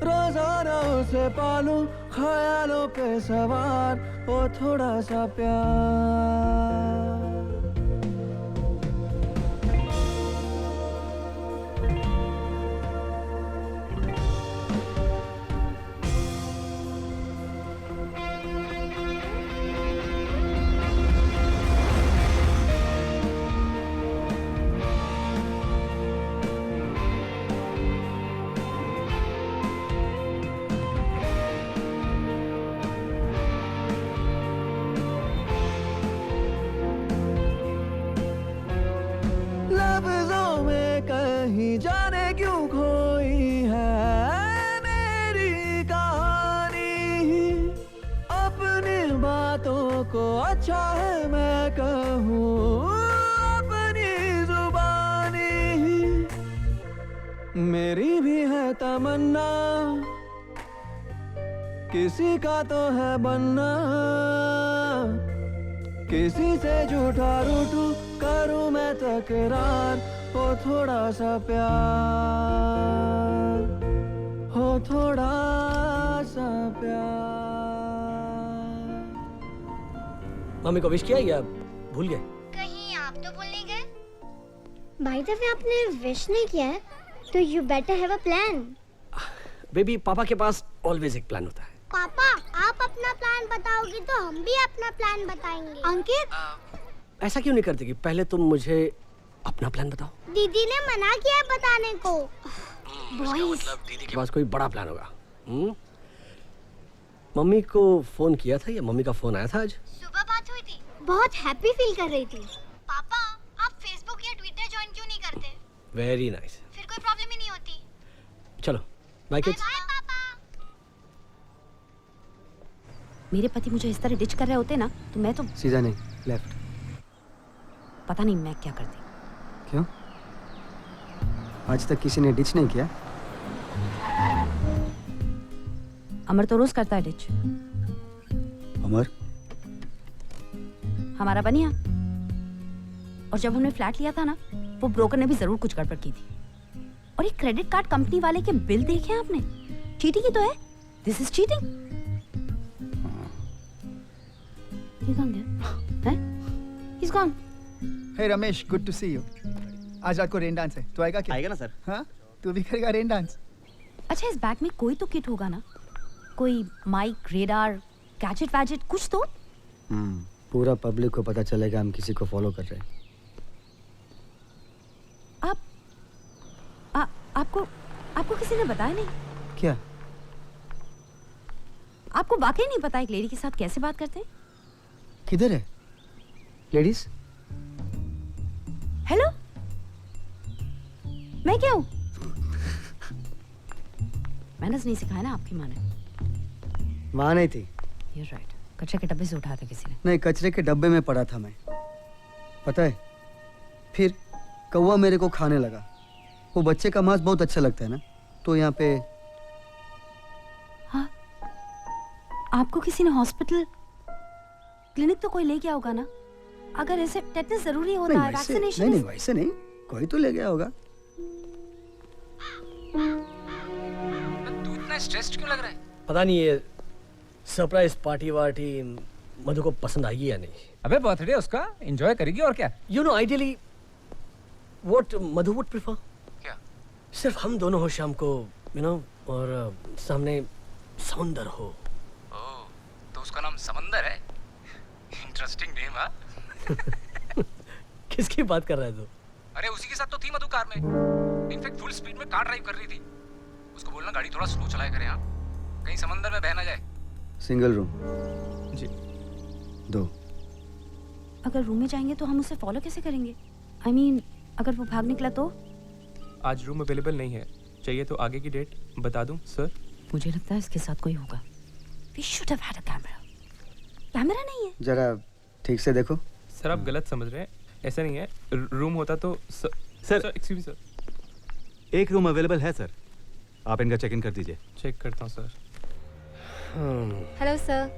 रोजाना उसे पालूं, ख्यालों पे सवार, हो थोड़ा सा प्यार। मेरी भी है तमन्ना, किसी का तो है बनना, किसी से झूठा रूठू करूं मैं तकरार, हो थोड़ा सा प्यार, हो थोड़ा सा प्यार। मम्मी को विश किया या भूल गए? कहीं आप तो भूल नहीं गए? बाय द वे आपने विश नहीं किया है, तो you better have a plan. Baby, पापा के पास ऑलवेज एक प्लान होता है। पापा, आप अपना प्लान बताओगे तो हम भी अपना प्लान बताएंगे। अंकित, ऐसा क्यों नहीं करते कि पहले तुम मुझे अपना प्लान बताओ? दीदी ने मना किया है बताने को। मतलब दीदी के पास कोई बड़ा प्लान होगा। मम्मी को फोन किया था या मम्मी का फोन आया था आज? सुबह बात हुई थी, बहुत हैप्पी फील कर रही थी। पापा, आप फेसबुक या ट्विटर ज्वाइन क्यों नहीं करते? Very nice. फिर कोई प्रॉब्लम ही नहीं होती। चलो बाय किड्स। मेरे पति मुझे इस तरह डिच कर रहे होते ना तो मैं तो सीधा नहीं, लेफ्ट। पता नहीं मैं क्या करती। क्यों? आज तक किसी ने डिच नहीं किया? अमर तो रोज करता है डिच। अमर? हमारा बनिया। और जब हमने फ्लैट लिया था ना, वो ब्रोकर ने भी जरूर कुछ गड़बड़ की थी। और ये क्रेडिट कार्ड कंपनी वाले के बिल देखे आपने? चीटिंग ही तो है। This is cheating. He's gone. Hey Ramesh, good to see you. आज रात को रेन डांस है, तो आएगा क्या? आएगा ना सर। हाँ, तू भी करेगा रेन डांस? अच्छा, इस बैग में कोई तो किट होगा ना? कोई माइक, रेडार, गैजेट वैजेट कुछ तो? पूरा पब्लिक को पता चलेगा हम किसी को फॉलो कर रहे हैं। आपको किसी ने बताया नहीं? क्या? आपको वाकई नहीं पता एक लेडी के साथ कैसे बात करते हैं? किधर है लेडीज? हेलो, मैं क्या हूँ? मैंने नहीं सिखाया ना आपकी माँ ने। माँ नहीं थी। You're right. कचरे के डब्बे से उठाया था किसी ने। नहीं, कचरे के डब्बे में पड़ा था मैं। पता है, फिर कौवा मेरे को खाने लगा। वो बच्चे का मांस बहुत अच्छा लगता है ना, तो यहाँ पे। हाँ, आपको किसी ने हॉस्पिटल, क्लिनिक तो कोई ले गया होगा ना? अगर ऐसे टेटनस जरूरी होता है, वैक्सीनेशन। नहीं, वैसे नहीं, कोई तो ले गया होगा। तू इतना स्ट्रेस्ड क्यों लग रहा है? पता नहीं ये सरप्राइज पार्टी वार्टी मधु को पसंद आएगी या नहीं। अबे बर्थडे उसका, एंजॉय करेगी और क्या। You know, ideally what Madhu would prefer? क्या? सिर्फ हम दोनों हो शाम को, यू नो, और सामने समुंदर हो। ओह, तो उसका नाम समंदर है? Interesting name. हाँ। किसकी बात कर रहा है तू? अरे उसी के साथ तो थी मधु कार में। इनफैक्ट फुल स्पीड में कार ड्राइव कर रही थी। उसको बोलना गाड़ी थोड़ा स्लो चलाया करे। हाँ, कहीं समंदर में बह ना जाए। सिंगल रूम जी। 2। अगर रूम में जाएंगे तो हम उसे फॉलो कैसे करेंगे? I mean, अगर वो भाग निकला तो? आज रूम अवेलेबल नहीं है, चाहिए तो आगे की डेट बता दूं सर? मुझे लगता है इसके साथ कोई होगा। We should have had a camera. Camera नहीं है। जरा ठीक से देखो। सर आप गलत समझ रहे हैं, ऐसा नहीं है। रूम होता तो सर एक्सक्यूज मी सर, एक रूम अवेलेबल है सर, आप इनका चेक इन कर दीजिए। चेक करता हूँ sir. Hello sir.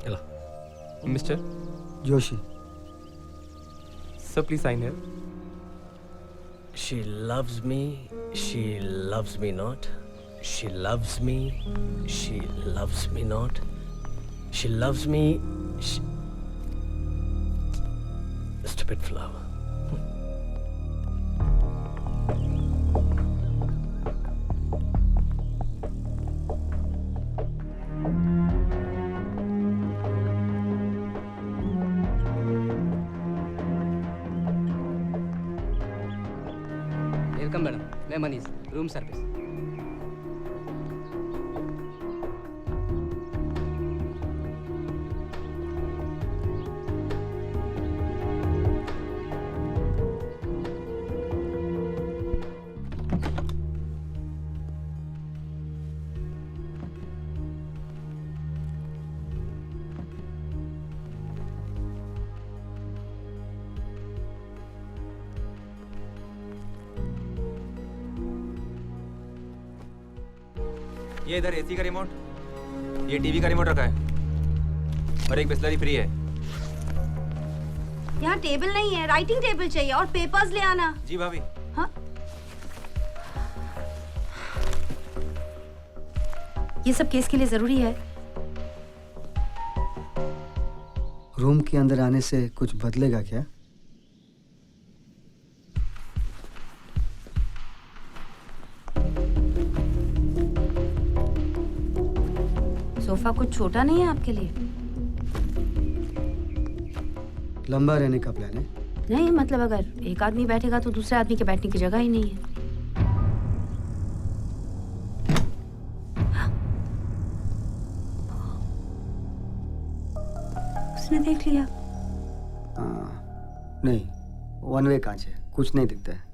Hello mister Joshi. Sir please sign here. She loves me, she loves me not. She loves me, she loves me not. She loves me, stupid flower. Welcome madam, मैं Manish, room service. ये इधर AC का remote, ये TV का remote रखा है और एक बिस्लरी फ्री है। यहाँ टेबल नहीं है, राइटिंग टेबल चाहिए और पेपर्स ले आना। जी भाभी। हाँ? ये सब केस के लिए जरूरी है। रूम के अंदर आने से कुछ बदलेगा क्या? सोफा कुछ छोटा नहीं है आपके लिए? लंबा रहने का प्लान है? नहीं, मतलब अगर एक आदमी बैठेगा तो दूसरे आदमी के बैठने की जगह ही नहीं है। उसने देख लिया। नहीं, वन वे कांच है, कुछ नहीं दिखता है।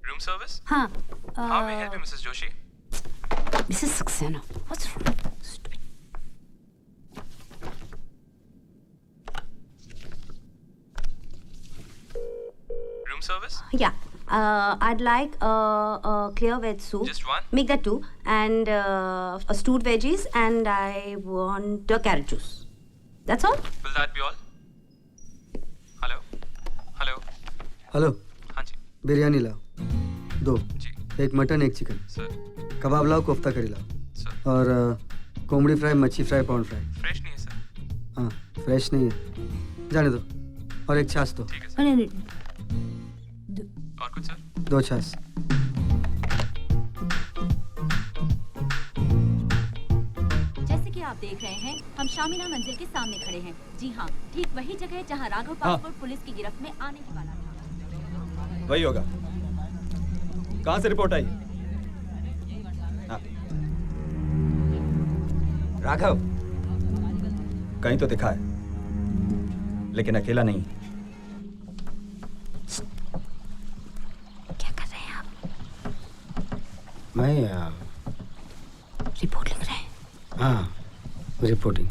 Room service? हाँ। How may I help you, Mrs. Joshi? Mrs. Saxena, what's wrong? Room service? Yeah. I'd like a clear veg soup. Just one? Make that two. And a stewed veggies. And I want a carrot juice. That's all? Will that be all? Hello? Hello? Hello. हाँ जी। बिरयानी लाओ 2, एक mutton एक chicken. Sir. कबाब लाओ, कोफ्ता करी लाओ। Sir. और कोमड़ी fry, मच्छी fry, prawn fry. Fresh नहीं है सर। हाँ, फ्रेश नहीं है, जाने दो। और एक छाछ दो। ठीक है सर। नहीं, और कुछ सर? 2 छाछ। जैसे कि आप देख रहे हैं, हम शामिना मंजिल के सामने खड़े हैं। जी हाँ, ठीक वही जगह है जहाँ राघव पासपोर्ट पुलिस की गिरफ्त में आने की वाला था। वही होगा। कहाँ से रिपोर्ट आई? हाँ। राघव कहीं तो दिखा है, लेकिन अकेला नहीं। क्या कर रहे हैं आप? मैं रिपोर्ट लिख रहे हैं। हाँ, रिपोर्टिंग।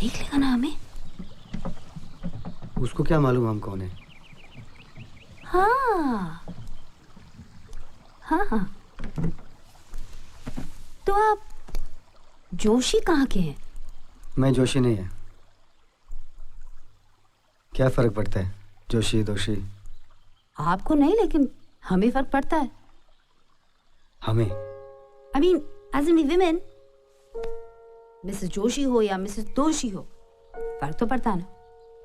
देख लेगा ना हमें? उसको क्या मालूम हम कौन है? हाँ हाँ। तो आप जोशी कहाँ के हैं? मैं जोशी नहीं है। क्या फर्क पड़ता है, जोशी दोशी? आपको नहीं, लेकिन हमें फर्क पड़ता है। हमें? I mean, as in women, Mrs Joshi हो या मिसेस दोशी हो, फर्क तो पड़ता है ना।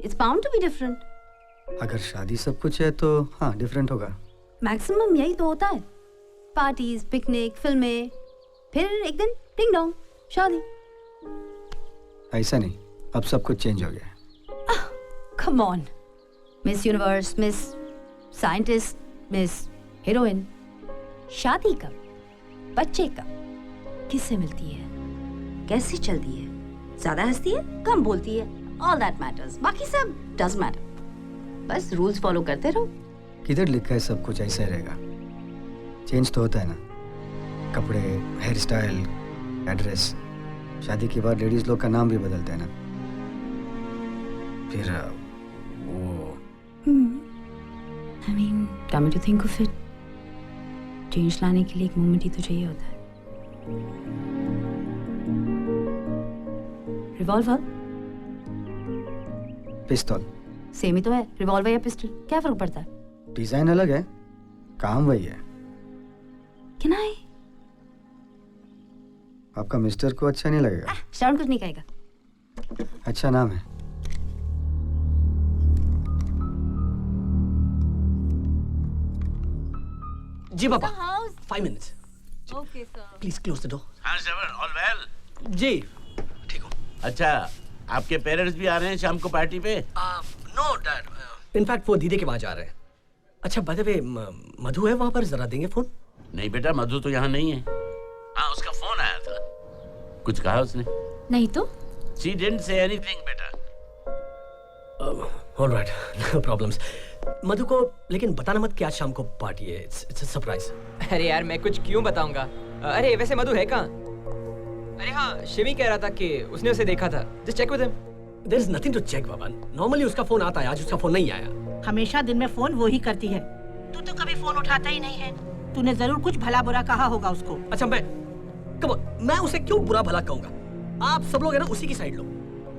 It's bound to be different. अगर शादी सब कुछ है तो हाँ, डिफरेंट होगा। मैक्सिमम यही तो होता है। पार्टीज, पिकनिक, फिल्में, फिर एक दिन डिंग डोंग शादी। ऐसा नहीं, अब सब कुछ चेंज हो गया है। Come on, miss universe, miss scientist, miss heroine. शादी कब, बच्चे कब, किससे मिलती है, कैसी चलती है, ज्यादा हंसती है, कम बोलती है, ऑल दैट मैटर्स। बाकी सब डजंट मैटर। बस रूल्स फॉलो करते रहो। किधर लिखा है सब कुछ ऐसा ही रहेगा? चेंज तो होता है ना, कपड़े, हेयर स्टाइल, एड्रेस। शादी के बाद लेडीज लोग का नाम भी बदलता है ना। फिर वो I mean, coming to think of it, change लाने के लिए एक मोमेंट ही तो चाहिए होता है। रिवॉल्वर, पिस्तौल सेम ही तो है। रिवॉल्वर या पिस्टल, क्या फर्क पड़ता है? डिजाइन अलग है, काम वही है। Can I? आपका मिस्टर को अच्छा नहीं लगेगा? शाउन कुछ नहीं कहेगा। अच्छा नाम है। जी पापा, 5 minutes. Okay, sir. Please close the door. हाँ जबर, all well? जी, ठीक हूँ। अच्छा, आपके पेरेंट्स भी आ रहे हैं शाम को पार्टी पे? नो डैड, इनफैक्ट वो दीदी के वहाँ जा रहे हैं। अच्छा बाय द वे, मधु है वहाँ पर, जरा देंगे फोन? नहीं बेटा, मधु तो यहाँ नहीं है। हाँ, उसका फोन आया था। कुछ कहा उसने? नहीं तो? She didn't say anything बेटा। All right, no problems. मधु को लेकिन बताना मत कि आज शाम को पार्टी है। It's a surprise. अरे यार मैं कुछ क्यों बताऊंगा? अरे वैसे मधु है कहाँ? अरे हाँ, शिवी कह रहा था कि उसने उसे देखा था। Just check with him. There is nothing to check, बाबा। Normally उसका फोन आता है, आज उसका फोन नहीं आया। हमेशा दिन में फोन वो ही करती है, तू तो कभी फोन उठाता ही नहीं है। तूने जरूर कुछ भला बुरा कहा होगा उसको। अच्छा मैं उसे क्यों बुरा भला कहूँगा? आप सब लोग है ना उसी की साइड लो।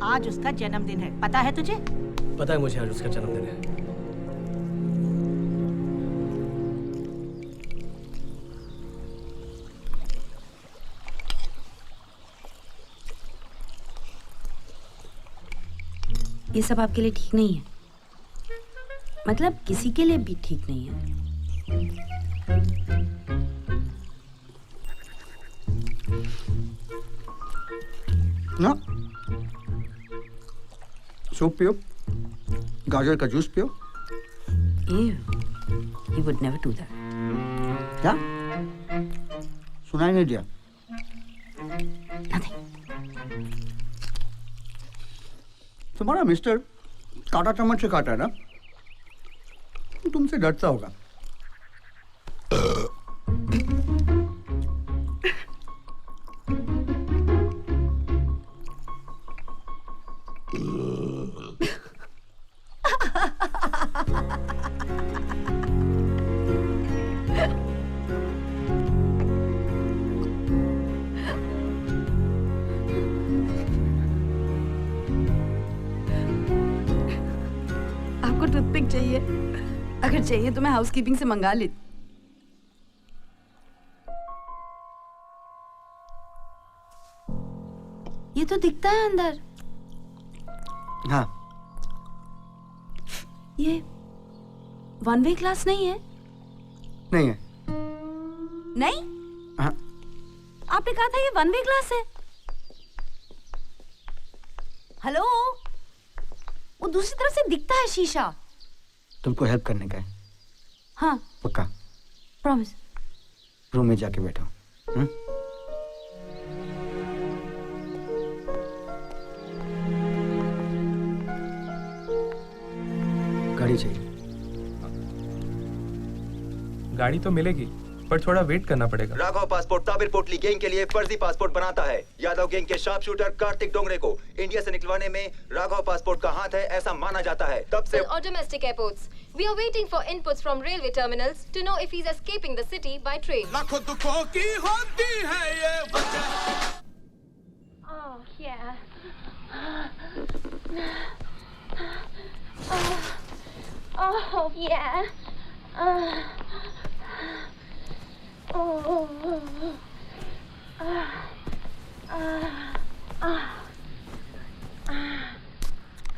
आज उसका जन्मदिन है, पता है तुझे? पता है मुझे, आज उसका जन्मदिन है। ये सब आपके लिए ठीक नहीं है, मतलब किसी के लिए भी ठीक नहीं है। ना सूप पियो, गाजर का जूस पियो। He would never do that. क्या? सुनाई नहीं दिया? तुम्हारा मिस्टर काटा चम्मच से काटा है ना, तुमसे डरता होगा। आपको टूथपिक चाहिए? अगर चाहिए तो मैं हाउसकीपिंग से मंगा लेती। ये तो दिखता है अंदर। हाँ। ये वन वे क्लास नहीं है? नहीं है। नहीं? हाँ। आपने कहा था ये वन वे क्लास है। हेलो, वो दूसरी तरफ से दिखता है शीशा। तुमको हेल्प करने का है? हाँ। पक्का? प्रॉमिस। रूम में जाके बैठो। गाड़ी चाहिए। गाड़ी तो मिलेगी, पर थोड़ा वेट करना पड़ेगा। राघव पासपोर्ट ताबिर पोटली गैंग के लिए फर्जी पासपोर्ट बनाता है। यादव गैंग के शार्प शूटर कार्तिक डोंगरे को इंडिया से निकलवाने में राघव पासपोर्ट का हाथ है, ऐसा माना जाता है। तब से or domestic airports. We are waiting for inputs from railway terminals to know if he's escaping the city by train. लाखों दुखों की होती है ये वजह। Oh yeah. Oh yeah.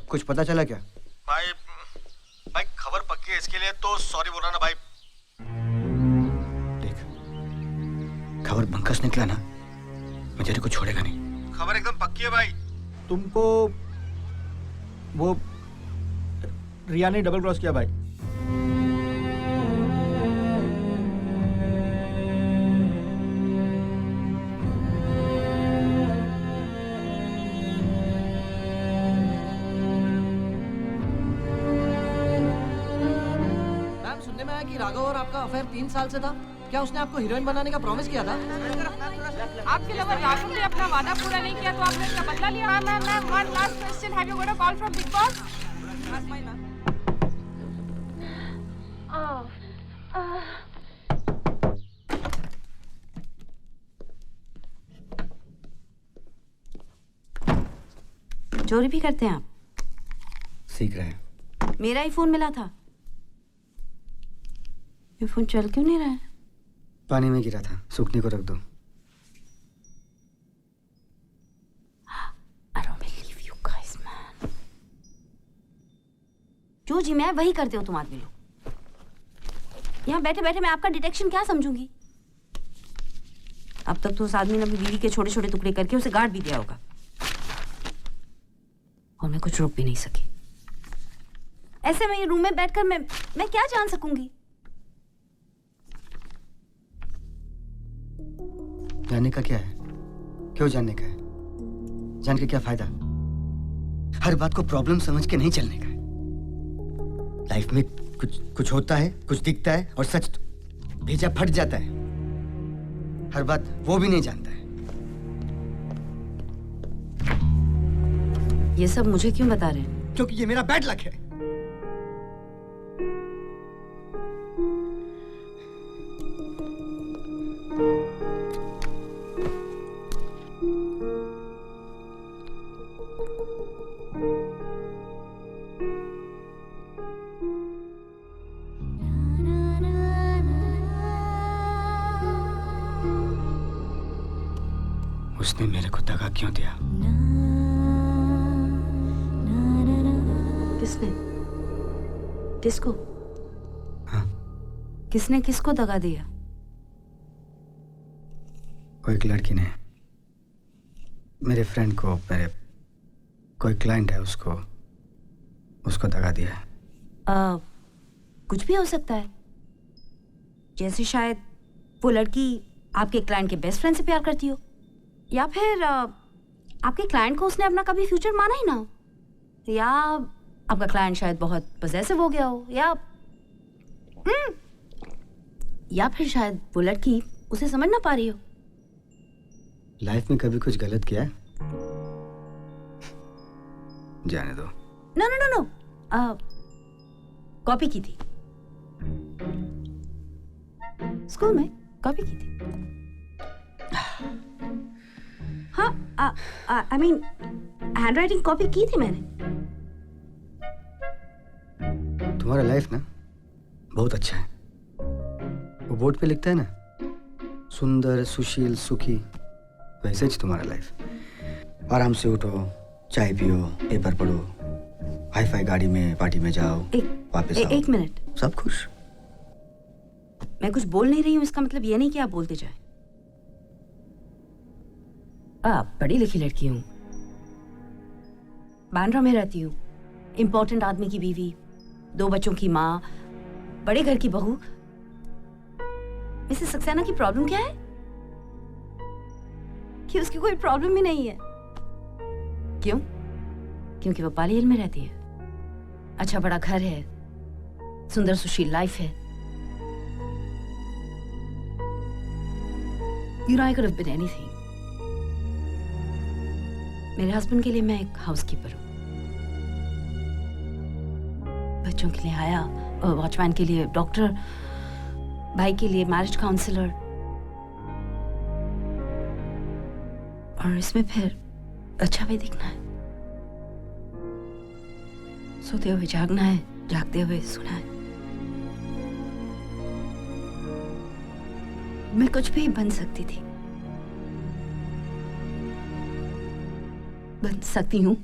कुछ पता चला क्या? भाई खबर पक्की है, इसके लिए तो सॉरी बोल रहा ना भाई। देख, खबर बंकस निकला ना, मैं तेरे को छोड़ेगा नहीं। खबर एकदम पक्की है भाई। तुमको वो रिया ने डबल क्रॉस किया भाई। राघव और आपका अफेयर 3 साल से था। क्या उसने आपको हीरोइन बनाने का प्रॉमिस किया था? आपके लवर राघव ने अपना वादा पूरा नहीं किया तो आपने इसका बदला लिया। Ma'am, one last question, have you got a call from big boss? चोरी भी करते हैं आप? सीख रहे हैं। मेरा ही फोन मिला था। ये फोन चल क्यों नहीं रहा है? पानी में गिरा था, सूखने को रख दो। I don't believe you guys, man. जो जी मैं वही करते हो तुम आदमी लोग। यहाँ बैठे बैठे मैं आपका डिटेक्शन क्या समझूंगी? अब तक तो उस आदमी ने अपनी बीवी के छोटे छोटे टुकड़े करके उसे गाड़ भी दिया होगा, और मैं कुछ रोक भी नहीं सकी। ऐसे में ये रूम में बैठकर मैं क्या जान सकूंगी? जानने का क्या है? क्यों जानने का है? जान के क्या फायदा? हर बात को प्रॉब्लम समझ के नहीं चलने का है। लाइफ में कुछ होता है, कुछ दिखता है, और सच तो भेजा फट जाता है। हर बात वो भी नहीं जानता है। ये सब मुझे क्यों बता रहे हैं? क्योंकि ये मेरा बैड लक है। उसने मेरे को दगा क्यों दिया? किसने? किसको? हाँ? किसने किसको दगा दिया? कोई एक लड़की ने मेरे फ्रेंड को, मेरे कोई क्लाइंट है उसको दगा दिया है। कुछ भी हो सकता है। जैसे शायद वो लड़की आपके क्लाइंट के बेस्ट फ्रेंड से प्यार करती हो, या फिर आपके क्लाइंट को उसने अपना कभी फ्यूचर माना ही ना हो, या आपका क्लाइंट शायद बहुत पॉसेसिव हो गया हो, या फिर शायद वो लड़की उसे समझ ना पा रही हो। लाइफ में कभी कुछ गलत किया है? जाने दो। No no no no, copy की थी स्कूल में, कॉपी की थी। हाँ, आई मीन हैंडराइटिंग कॉपी की थी मैंने। तुम्हारा लाइफ ना बहुत अच्छा है। वो बोर्ड पे लिखता है ना, सुंदर सुशील सुखी, वैसे ही तुम्हारा लाइफ। आराम से उठो, चाय पियो, पेपर पढ़ो, हाई फाई गाड़ी में पार्टी में जाओ, वापस आओ। एक मिनट, सब खुश। मैं कुछ बोल नहीं रही हूँ, इसका मतलब ये नहीं कि आप बोलते जाए। पढ़ी लिखी लड़की हूँ, बांद्रा में रहती हूँ, इंपॉर्टेंट आदमी की बीवी, 2 बच्चों की माँ, बड़े घर की बहू। मिसेस सक्सेना की प्रॉब्लम क्या है? कि उसकी कोई प्रॉब्लम ही नहीं है। क्यों? क्योंकि वो पाली हिल में रहती है, अच्छा बड़ा घर है, सुंदर सुशील लाइफ है। You know, I could have been anything. मेरे हस्बैंड के लिए मैं एक हाउसकीपर हूँ, बच्चों के लिए आया, वॉचमैन के लिए डॉक्टर, भाई के लिए मैरिज काउंसलर, और इसमें फिर अच्छा भी दिखना है, सोते हुए जागना है, जागते हुए सोना है। मैं कुछ भी बन सकती थी, बन सकती हूँ।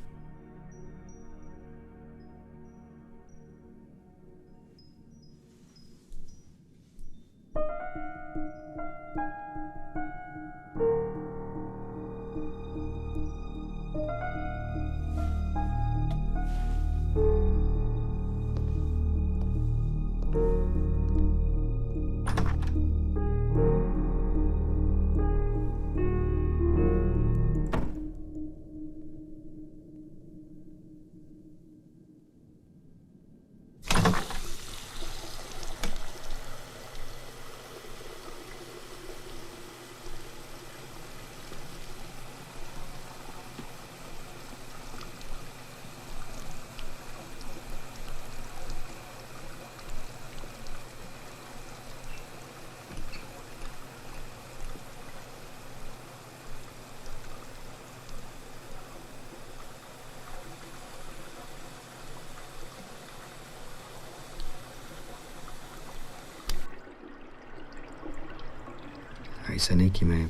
ऐसा नहीं कि मैं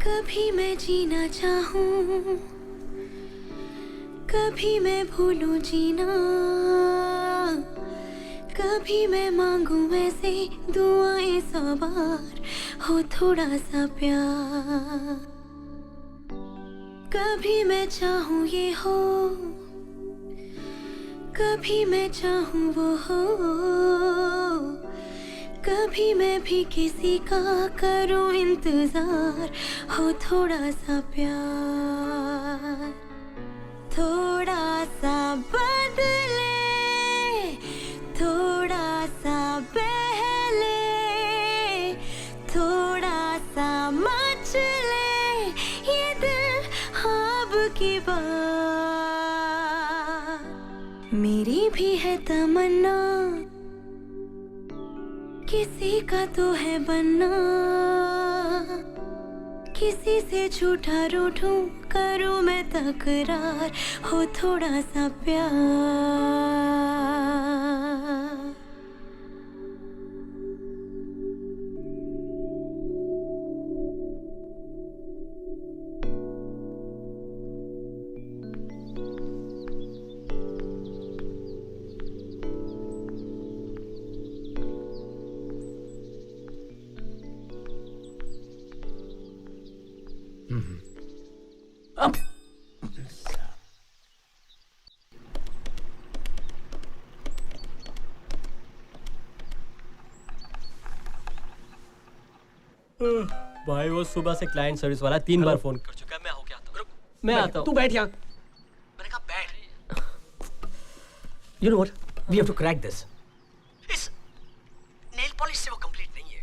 कभी मैं जीना चाहूं, कभी मैं भूलूं जीना, कभी मैं मांगूं ऐसे दुआएं सवार हो थोड़ा सा प्यार, कभी मैं चाहूं ये हो, कभी मैं चाहूं वो हो, कभी मैं भी किसी का करूं इंतजार हो थोड़ा सा प्यार, थोड़ा सा बदले, थोड़ा सा बहले, थोड़ा सा मचले ये दिल है तमन्ना, किसी का तो है बनना, किसी से झूठा रूठूं, करूं मैं तकरार, हो थोड़ा सा प्यार। भाई वो सुबह से क्लाइंट सर्विस वाला 3 बार फोन कर चुका है। मैं होके आता हूँ। मैं आता हूँ। तू बैठ यहाँ। मैंने कहा बैठ। You know what? We have to crack this. इस nail polish से वो complete नहीं है।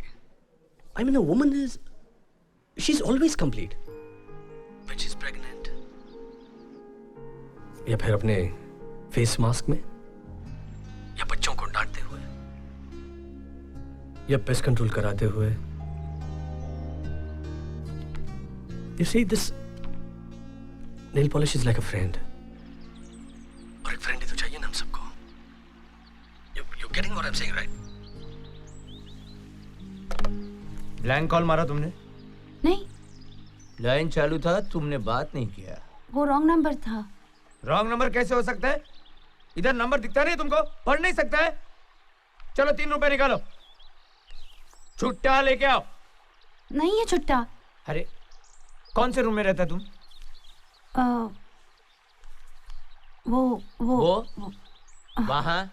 I mean, a woman is, she's always complete. When she's pregnant. या फिर अपने फेस मास्क में, या बच्चों को डांटते हुए, या पेस्ट कंट्रोल कराते हुए। You see, this nail polish is like a friend. और एक friend ही तो चाहिए ना हम सबको। You're getting what I'm saying, right? Blank call मारा तुमने? नहीं। लाइन चालू था, तुमने बात नहीं किया। वो रॉन्ग नंबर था। रॉन्ग नंबर कैसे हो सकता है? इधर नंबर दिखता नहीं तुमको? पढ़ नहीं सकता है? चलो 3 रुपए निकालो। छुट्टा लेके आओ। नहीं है छुट्टा। अरे कौन से रूम में रहता तुम? वो वहाँ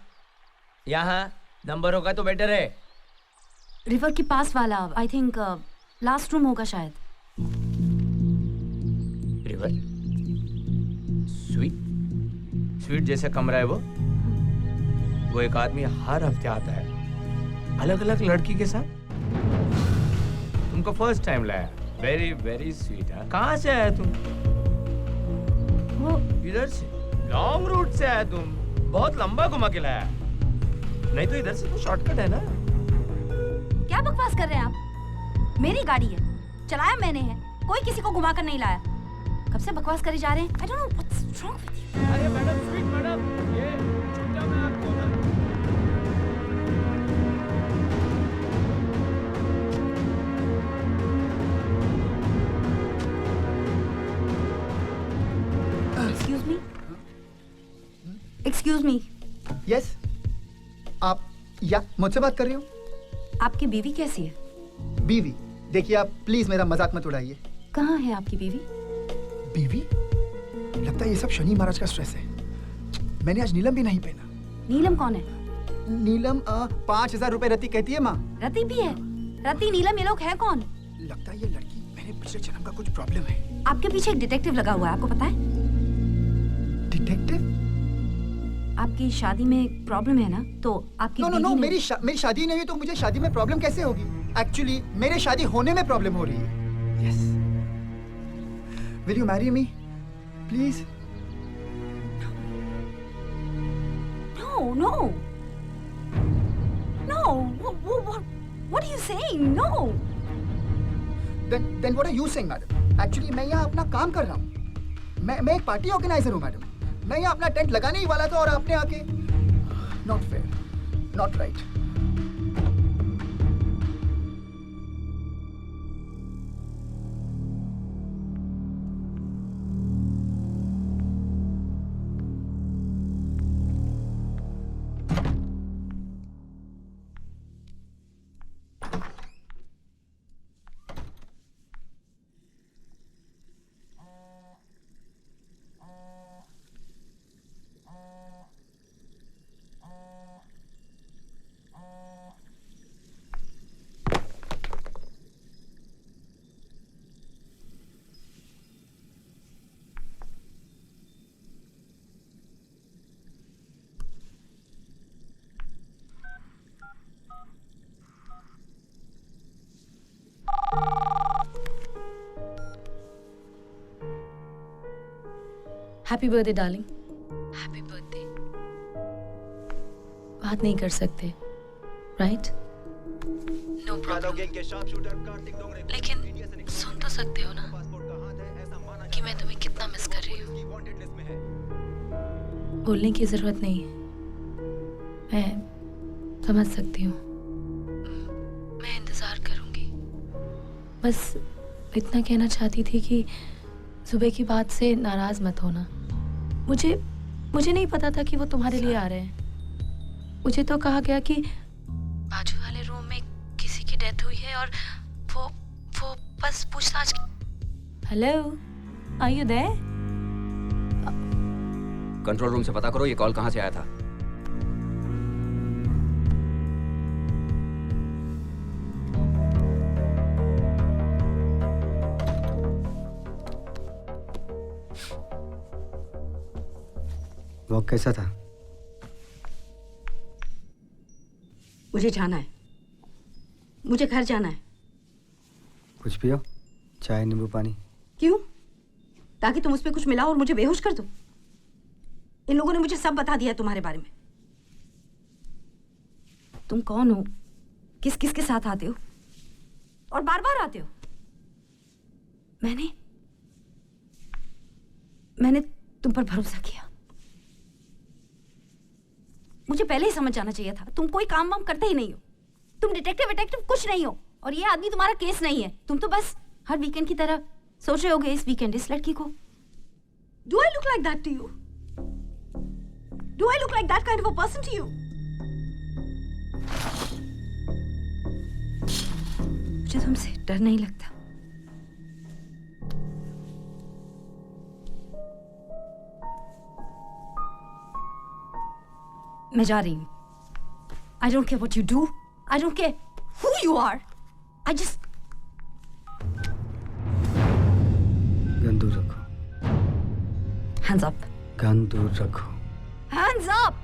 यहाँ नंबर होगा तो बेटर है। रिवर के पास वाला, आई थिंक लास्ट रूम होगा शायद। रिवर? स्वीट जैसा कमरा है वो एक आदमी हर हफ्ते आता है, अलग अलग लड़की के साथ। तुमको फर्स्ट टाइम लाया। वेरी वेरी स्वीट है। कहाँ से आया तुम? वो इधर से। लॉन्ग रूट से आया तुम। बहुत लंबा घुमा के लाया। नहीं तो इधर से तो शॉर्टकट है ना। क्या बकवास कर रहे हैं आप? मेरी गाड़ी है, चलाया मैंने है, कोई किसी को घुमा कर नहीं लाया। कब से बकवास करे जा रहे हैं? I don't know what's wrong with you. अरे मैडम, स्वीट मैडम, ये छुट्टा मैं आपको ना। Excuse me. Yes. आप या मुझसे बात कर रही हो? आपकी बीवी कैसी है? बीवी? देखिए आप प्लीज मेरा मजाक मत उड़ाइए। कहाँ है आपकी बीवी? बीवी? लगता है ये सब शनि महाराज का स्ट्रेस है। मैंने आज नीलम भी नहीं पहना। नीलम कौन है? नीलम 5000 रुपए रति कहती है माँ। रति भी है? रति नीलम ये लोग है कौन? लगता है ये लड़की मेरे पिछले जन्म का कुछ प्रॉब्लम है। आपके पीछे एक डिटेक्टिव लगा हुआ है, आपको पता है? डिटेक्टिव? आपकी शादी में प्रॉब्लम है ना, तो आपकी नो मेरी शादी नहीं है तो मुझे शादी में प्रॉब्लम कैसे होगी? एक्चुअली मेरे शादी होने में प्रॉब्लम हो रही है। Yes. Will you marry me please? No. What are you saying? No. Then what are you saying, madam? Actually मैं यहाँ अपना काम कर रहा हूँ। मैं एक पार्टी ऑर्गेनाइजर हूँ मैडम। मैं यहाँ अपना टेंट लगाने ही वाला था और आपने आके not fair, not right. Happy birthday, darling. Happy birthday. बात नहीं कर सकते, राइट? No problem. लेकिन सुन तो सकते हो ना कि मैं तुम्हें कितना मिस कर रही हूँ। बोलने की जरूरत नहीं, मैं समझ सकती हूँ। मैं इंतजार करूँगी। बस इतना कहना चाहती थी कि सुबह की बात से नाराज मत होना। मुझे नहीं पता था कि वो तुम्हारे लिए आ रहे हैं। मुझे तो कहा गया कि बाजू वाले रूम में किसी की डेथ हुई है और वो बस पूछताछ। Hello, are you there? Control room से पता करो ये कॉल कहाँ से आया था। वॉक कैसा था? मुझे जाना है, मुझे घर जाना है। कुछ पियो, चाय नींबू पानी। क्यों? ताकि तुम उस पे कुछ मिलाओ और मुझे बेहोश कर दो। इन लोगों ने मुझे सब बता दिया तुम्हारे बारे में। तुम कौन हो, किस किस के साथ आते हो और बार बार आते हो। मैंने तुम पर भरोसा किया। मुझे पहले ही समझ जाना चाहिए था। तुम कोई काम वाम करते ही नहीं हो। तुम डिटेक्टिव कुछ नहीं हो। और ये आदमी तुम्हारा केस नहीं है। तुम तो बस हर वीकेंड की तरह सोच रहे होगे इस वीकेंड इस लड़की को। Do I look like that to you? Do I look like that kind of a person to you? मुझे तुमसे डर नहीं लगता। मैं जा रही हूँ। I don't care what you do. I don't care who you are. I just gun दूर रखो। hands up. गन दूर रखो। Hands up.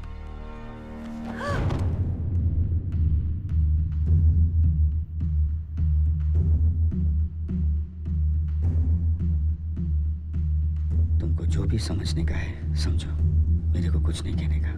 तुमको जो भी समझने का है समझो, मेरे को कुछ नहीं कहने का।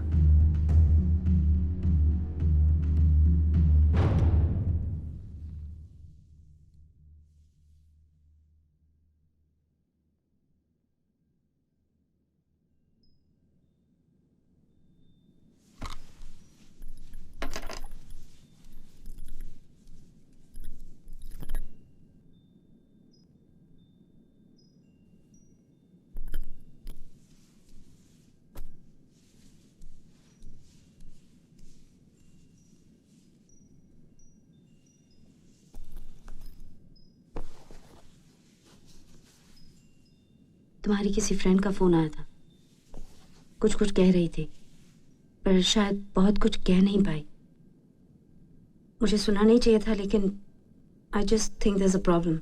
तुम्हारी किसी फ्रेंड का फोन आया था। कुछ कह रही थी, पर शायद बहुत कुछ कह नहीं पाई। मुझे सुना नहीं चाहिए था, लेकिन I just think there is a problem.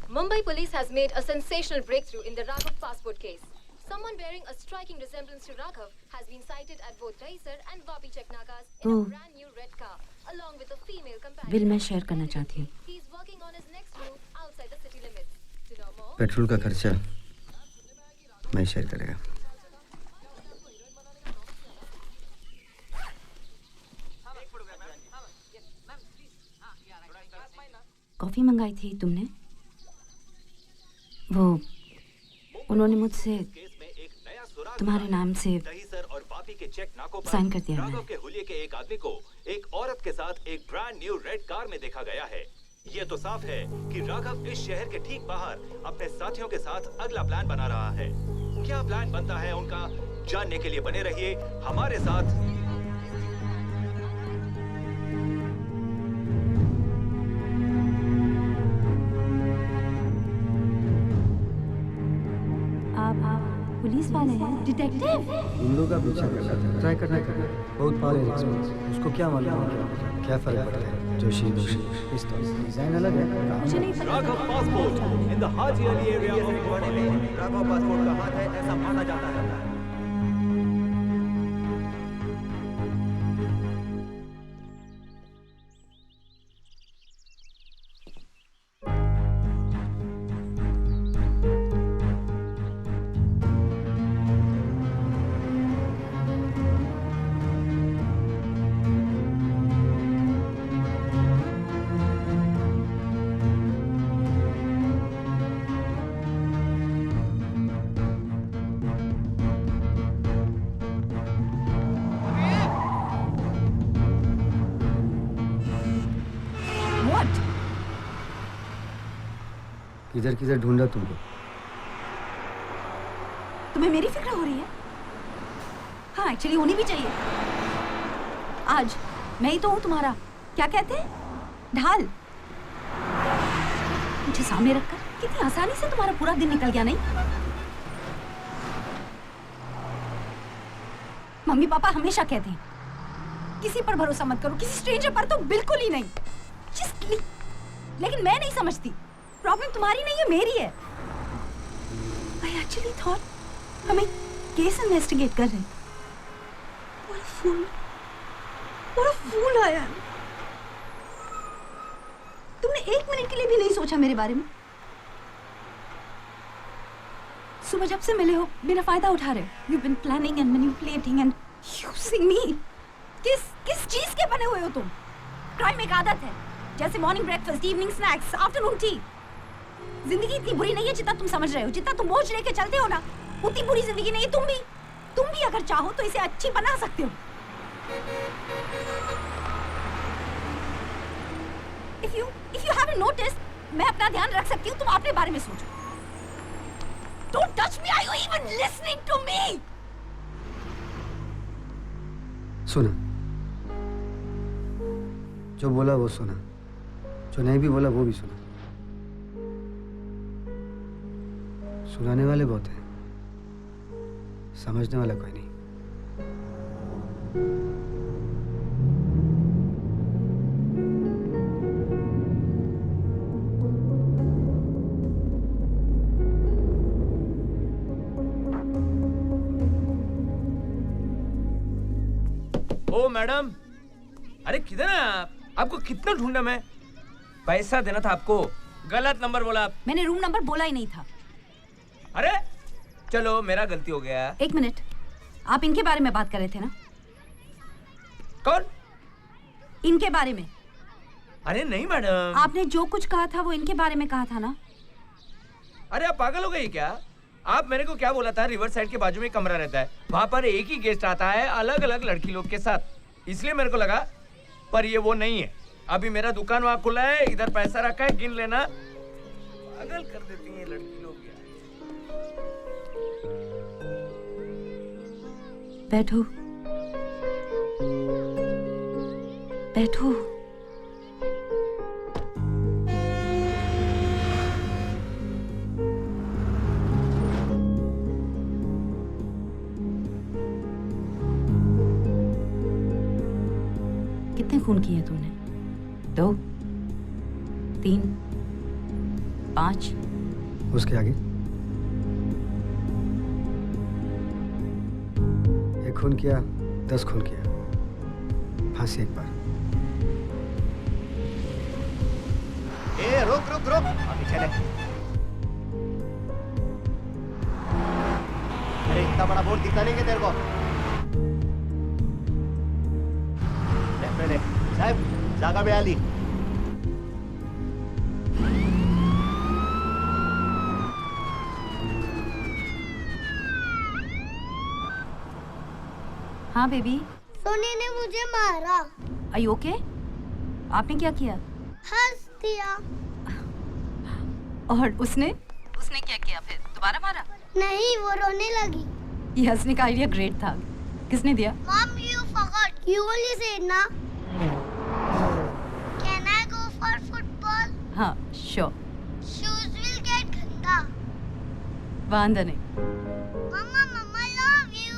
Mumbai police has made a sensational breakthrough in the Raghav passport case. Someone bearing a striking resemblance to Raghav has been sighted at both Dahisar and Vapi Chek nakas in a brand new red car, along with a female companion. Bill मैं share करना चाहती हूँ। He is working on his next move outside the city limits. To know more, petrol का खर्चा मैं share करेगा। Coffee मंगाई थी तुमने? वो उन्होंने मुझसे तुम्हारे नाम से साइन कर दिया। राघव के हुलिये के एक आदमी को एक औरत के साथ एक ब्रांड न्यू रेड कार में देखा गया है। ये तो साफ है कि राघव इस शहर के ठीक बाहर अपने साथियों के साथ अगला प्लान बना रहा है। क्या प्लान बनता है उनका, जानने के लिए बने रहिए हमारे साथ। पुलिस वाले हैं? डिटेक्टिव? उन लोगों का पीछा करना था, ट्राई करना बहुत पावर है एक्सपर्ट। उसको क्या मालूम है क्या फर्क पड़ता है। जोशी इस तो डिजाइन अलग है। मुझे नहीं पता। Raghav passport in the Haji Ali area में राघव पासपोर्ट का हाथ है ऐसा माना जाता है। किधर किधर ढूंढा तुमको। तुम्हें मेरी फिक्र हो रही है? हाँ, एक्चुअली होनी भी चाहिए। आज मैं ही तो हूँ तुम्हारा, क्या कहते हैं, ढाल। मुझे सामने रखकर कितनी आसानी से तुम्हारा पूरा दिन निकल गया, नहीं? मम्मी पापा हमेशा कहते हैं किसी पर भरोसा मत करो, किसी स्ट्रेंजर पर तो बिल्कुल ही नहीं। लेकिन मैं नहीं समझती, प्रॉब्लम तुम्हारी नहीं है, मेरी है। I actually thought हमें केस इन्वेस्टिगेट कर रहे हैं। What a fool I am. तुमने एक मिनट के लिए भी नहीं सोचा मेरे बारे में। सुबह जब से मिले हो बिना फायदा उठा रहे हो। You've been planning and manipulating and using me. किस चीज के बने हुए हो तुम? क्राइम एक आदत है, जैसे morning breakfast, evening snacks, afternoon T. जिंदगी इतनी बुरी नहीं है जितना तुम समझ रहे हो। जितना तुम बोझ लेके चलते हो ना, उतनी बुरी जिंदगी नहीं है। तुम भी अगर चाहो तो इसे अच्छी बना सकते हो। If you haven't noticed, मैं अपना ध्यान रख सकती हूँ, तुम अपने बारे में सोचो। Don't touch me, are you even listening to me? सुना, जो बोला वो सुना, जो नहीं भी बोला वो भी सुना। सुनाने वाले बहुत हैं, समझने वाला कोई नहीं। ओ मैडम, अरे किधर हैं आप? आपको कितना ढूंढा मैं? पैसा देना था आपको, गलत नंबर बोला आप। मैंने रूम नंबर बोला ही नहीं था। अरे चलो, मेरा गलती हो गया। एक मिनट, आप इनके बारे में बात कर रहे थे ना? कौन? इनके बारे में। अरे नहीं मैडम, आपने जो कुछ कहा था वो इनके बारे में कहा था ना? अरे आप पागल हो गई क्या? आप मेरे को क्या बोला था, रिवर साइड के बाजू में कमरा रहता है, वहाँ पर एक ही गेस्ट आता है अलग अलग लड़की लोग के साथ, इसलिए मेरे को लगा, पर ये वो नहीं है। अभी मेरा दुकान वहाँ खुला है, इधर पैसा रखा है, गिन लेना। पागल कर देती हैं लड़की लोग यार। बैठो बैठो। कितने खून किए तुमने? 2, 3, 5? उसके आगे एक खून किया, 10 खून किया, फांसी एक बार। ए रुक रुक रुक, अभी चले। अरे इतना बड़ा बोर्ड दिखता नहीं क्या तेरे को? साहब जागा में आली। हाँ बेबी। सोनी ने मुझे मारा। Are you okay? आपने क्या किया? हंस दिया। और उसने क्या किया फिर? दोबारा मारा? नहीं, वो रोने लगी। ये हंसने का आइडिया ग्रेट था। किसने दिया? Mom, you forgot. You only said na. Can I go for football? हाँ, sure. Shoes will get ganda. वांदा नहीं। Mama, love you.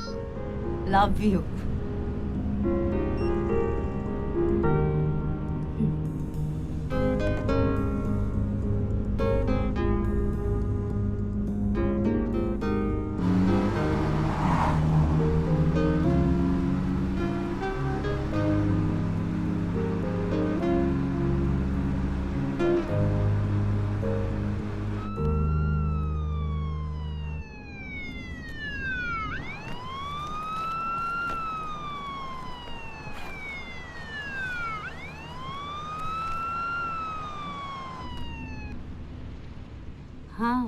Love you. हाँ।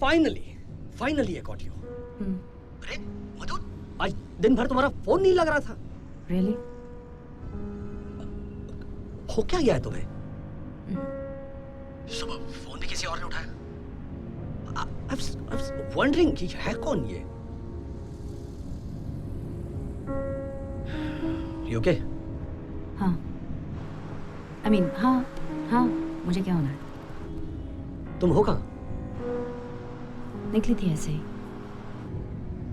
Finally I got you. अरे मधु, आज दिन भर तुम्हारा फोन नहीं लग रहा था। Really? हो क्या गया है तुम्हें? सुबह फोन भी किसी किसी और ने उठाया? I was wondering कि है कौन ये? You okay? हाँ I mean, हाँ मुझे क्या होना है? तुम हो कहाँ? निकली थी ऐसे ही।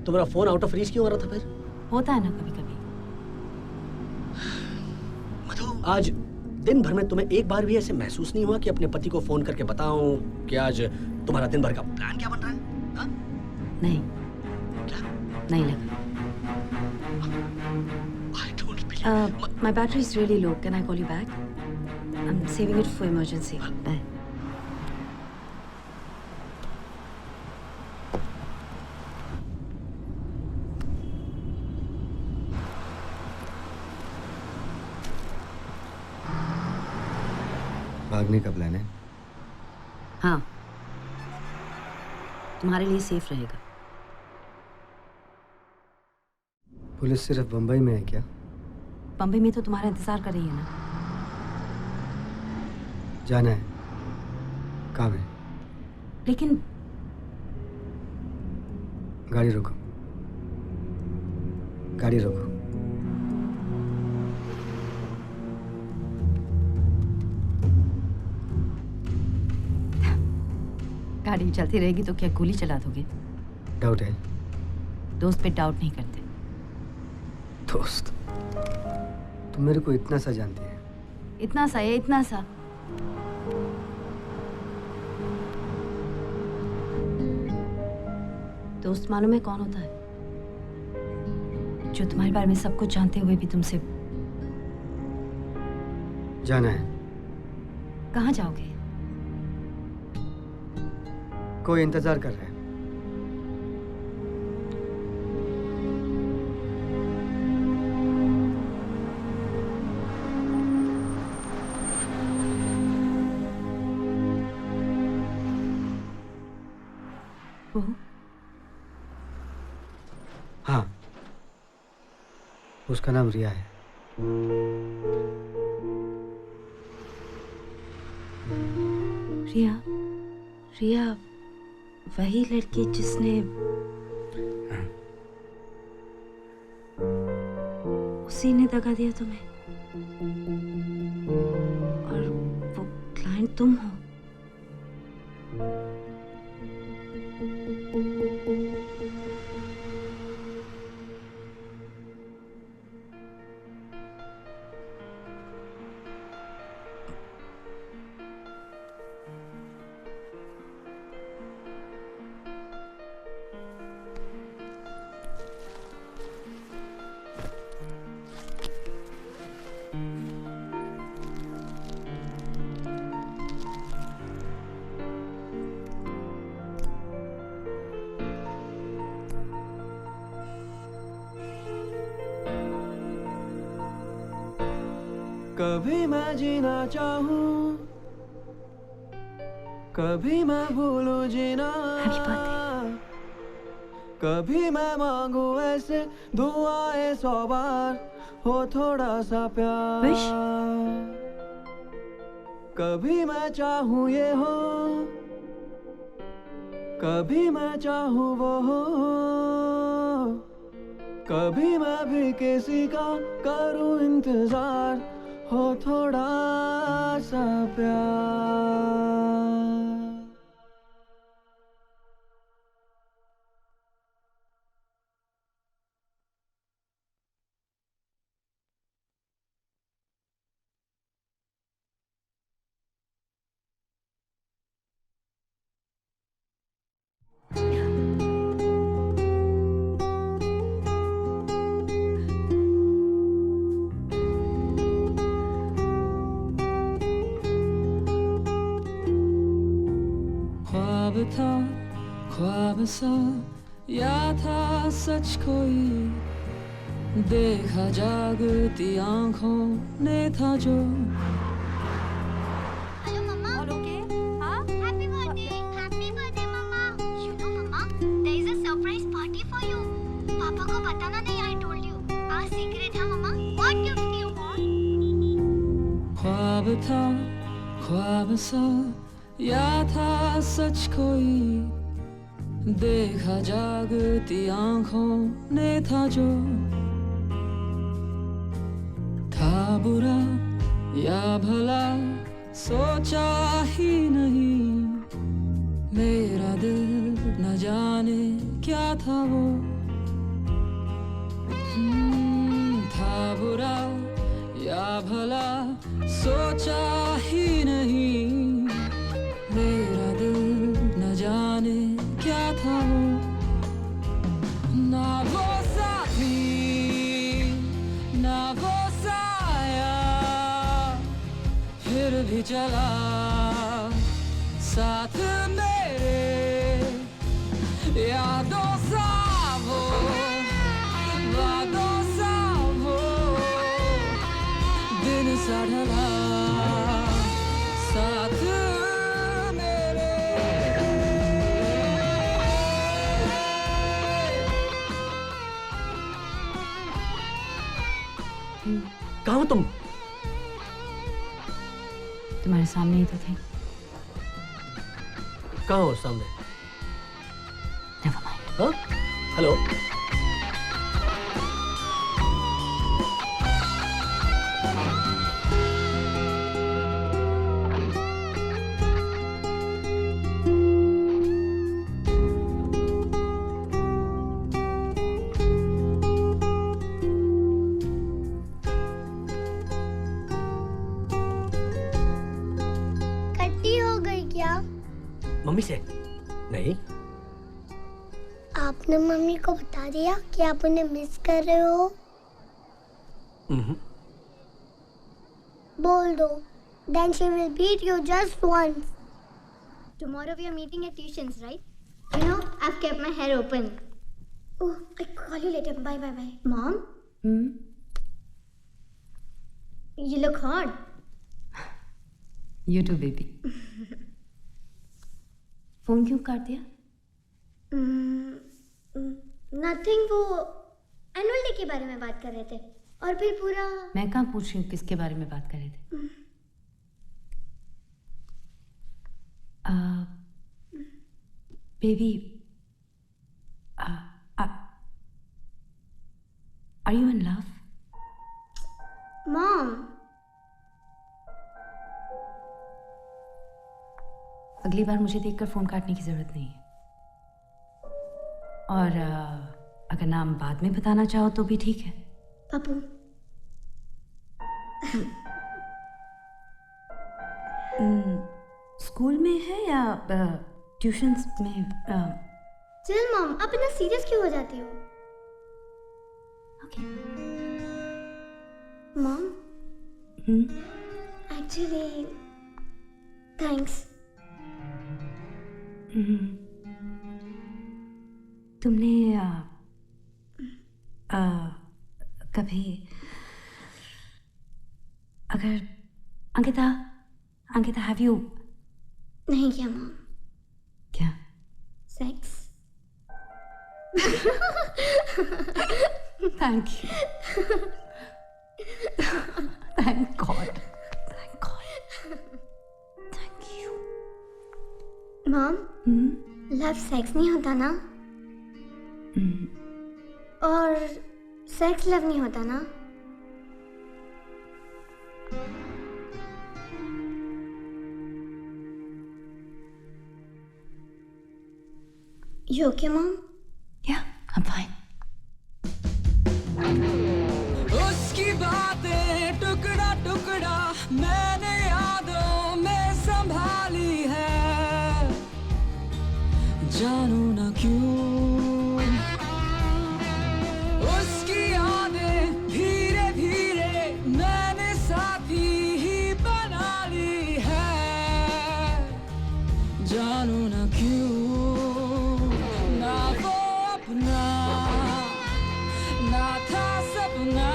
तुम्हारा फोन आउट ऑफ रीच क्यों आ रहा था फिर? होता है ना कभी कभी। मधु, आज दिन भर में तुम्हें एक बार भी ऐसे महसूस नहीं हुआ कि अपने पति को फोन करके बताऊं कि आज तुम्हारा दिन भर का प्लान क्या बन रहा है? हा? नहीं। क्या? नहीं लगा। My battery is really low. Can I call you back? I'm saving it for emergency. Bye. भागने का प्लान है? हाँ तुम्हारे लिए सेफ रहेगा। पुलिस सिर्फ बंबई में है क्या? बम्बई में तो तुम्हारा इंतजार कर रही है ना। जाना है, काम है। लेकिन गाड़ी रोको, गाड़ी रोको। गाड़ी चलती रहेगी तो क्या गोली चला दोगे? डाउट है? दोस्त पे डाउट नहीं करते। दोस्त? तुम मेरे को इतना सा जानती है? इतना सा है, इतना सा। दोस्त मालूम है कौन होता है? जो तुम्हारे बारे में सब कुछ जानते हुए भी तुमसे। जाना है। कहाँ जाओगे? कोई इंतजार कर रहा है। हाँ, उसका नाम रिया है। रिया? रिया वही लड़की जिसने उसी ने दगा दिया तुम्हें? और वो क्लाइंट तुम हो? कभी मैं जीना चाहूं, कभी मैं भूलूं जीना, कभी मैं मांगू ऐसे दुआएं 100 बार, हो थोड़ा सा प्यार। कभी मैं चाहूं ये हो, कभी मैं चाहूं वो हो, कभी मैं भी किसी का करूं इंतजार, हो थोड़ा सा प्यार। था ख्वाब सा या था सच कोई, देखा जागती आंखों ने था जो। Hello mama. All okay? हाँ? Happy birthday mama. You know mama, there is a surprise party for you. पापा को बताना नहीं, I told you. Our secret है mama. What gift do you want? ख्वाब था ख्वाब सा या था सच कोई देखा जागती आंखों ने था जो था बुरा या भला सोचा ही नहीं मेरा दिल न जाने क्या था वो था बुरा या भला सोचा ही नहीं मेरा दिल न जाने क्या था वो ना वो साथी ना वो साया फिर भी चला साथ मेरे यादों सा वो वादों सा वो दिन सा ढला साथ मेरे कहाँ हो तुम? तुम्हारे सामने ही तो थे। कहाँ हो सामने? हाँ? हेलो? खट्टी हो गई क्या? मम्मी से? नहीं। आपने मम्मी को बता दिया कि आप उन्हें मिस कर रहे हो? बोल दो. Then she will beat you just once. Tomorrow we are meeting at tuitions, right? You know, I've kept my hair open. Oh, I'll call you later. Bye, bye, bye. Mom? You look hot. You too, baby. Phone क्यों काट दिया? Nothing. वो annual day के बारे में बात कर रहे थे और फिर पूरा. मैं कहाँ पूछ रही हूँ किसके बारे में बात कर रहे थे? Baby, are you in love? Mom. अगली बार मुझे देखकर फोन काटने की जरूरत नहीं है। और अगर नाम बाद में बताना चाहो तो भी ठीक है। पापू। स्कूल में है या ट्यूशन्स में? चल मॉम, आप इतना सीरियस क्यों हो जाती हो? ओके। Mom, actually thanks. तुमने कभी अगर अंकिता हैव यू नहीं किया मॉम? क्या? Sex? Thank you. Thank God. Thank God. Thank you. Mom, love sex नहीं होता ना? और सेक्स लव नहीं होता ना? You okay, Mom? Yeah, I'm fine. उसकी बातें टुकड़ा टुकड़ा मैंने यादों में संभाली है, जानू ना क्यों उसकी यादें धीरे धीरे मैंने साथी ही बना ली है, जानू ना क्यों ना वो अपना ना था सपना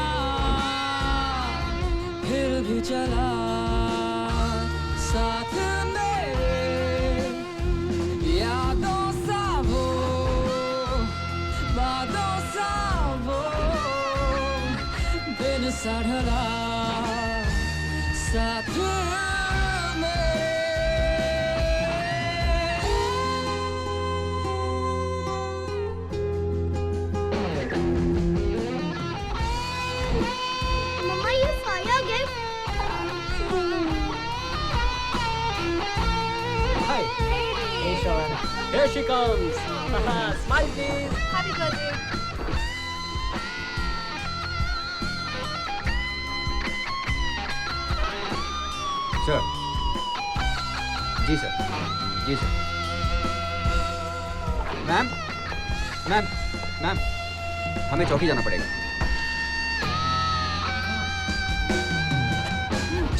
फिर भी चला साथ मेरे, यादों सा वो बातों सा वो दिन सा ढला साथ मेरे। Here she comes. Smile, please. Happy birthday. Sir ji sir ji sir ma'am ma'am ma'am हमें चौकी जाना पड़ेगा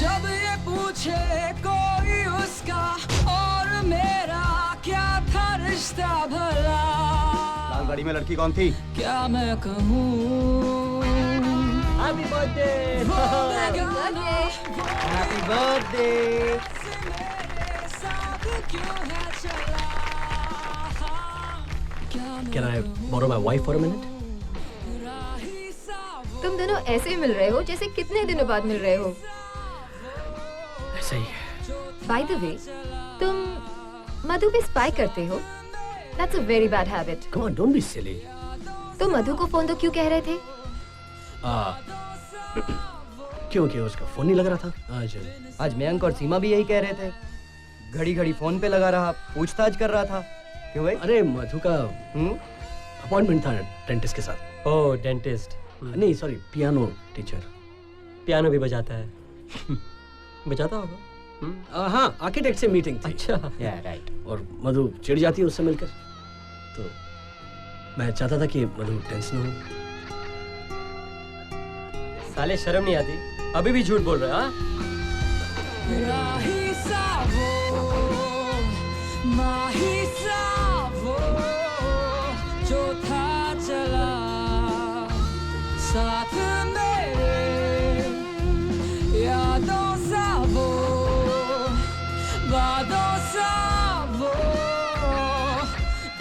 जब ये पूछे कोई उसका और मेरा क्या था रिश्ता भला लाल गाड़ी में लड़की कौन थी? क्या मैं कहूँ Happy birthday. Happy birthday. Happy birthday. Can I borrow my wife for a minute? तुम दोनों ऐसे मिल रहे हो जैसे कितने दिनों बाद मिल रहे हो। ऐसा ही है। By the way, तुम मधु पे स्पाई करते हो? That's a very bad habit. Come on, don't be silly. तुम मधु को फोन दो क्यों कह रहे थे? क्योंकि उसका फोन नहीं लग रहा था आज मयंक और सीमा भी यही कह रहे थे। घड़ी घड़ी फोन पे लगा रहा, पूछताछ कर रहा था। क्यों भाई? अरे मधु का अपॉइंटमेंट था डेंटिस्ट के साथ। ओह डेंटिस्ट। नहीं सॉरी, पियानो टीचर। पियानो भी बजाता है। बजाता होगा। हाँ, आर्किटेक्ट से मीटिंग थी। अच्छा राइट। और मधु चिढ़ जाती है उससे मिलकर, तो मैं चाहता था कि मधु टेंशन हो। साले शर्म नहीं आती, अभी भी झूठ बोल रहे हाँ? राही सावो माही सावो जो था चला साथ मेरे यादों सावो वादों सावो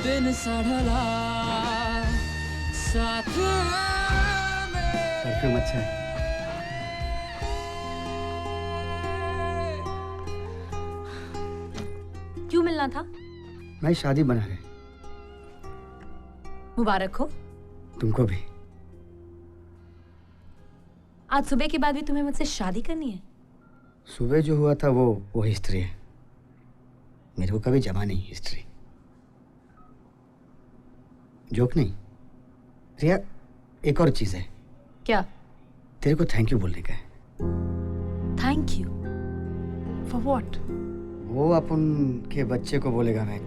दिन सा ढला साथ परफ्यूम अच्छा है। क्यों मिलना था? मैं शादी बना रहे। मुबारक हो। तुमको भी। आज सुबह के बाद भी तुम्हें मुझसे शादी करनी है? सुबह जो हुआ था वो हिस्ट्री है। मेरे को कभी जमा नहीं हिस्ट्री। जोक नहीं रिया, एक और चीज है। क्या? तेरे को थैंक यू बोलने का है। Thank you for what? वो अपन के बच्चे को बोलेगा मैं,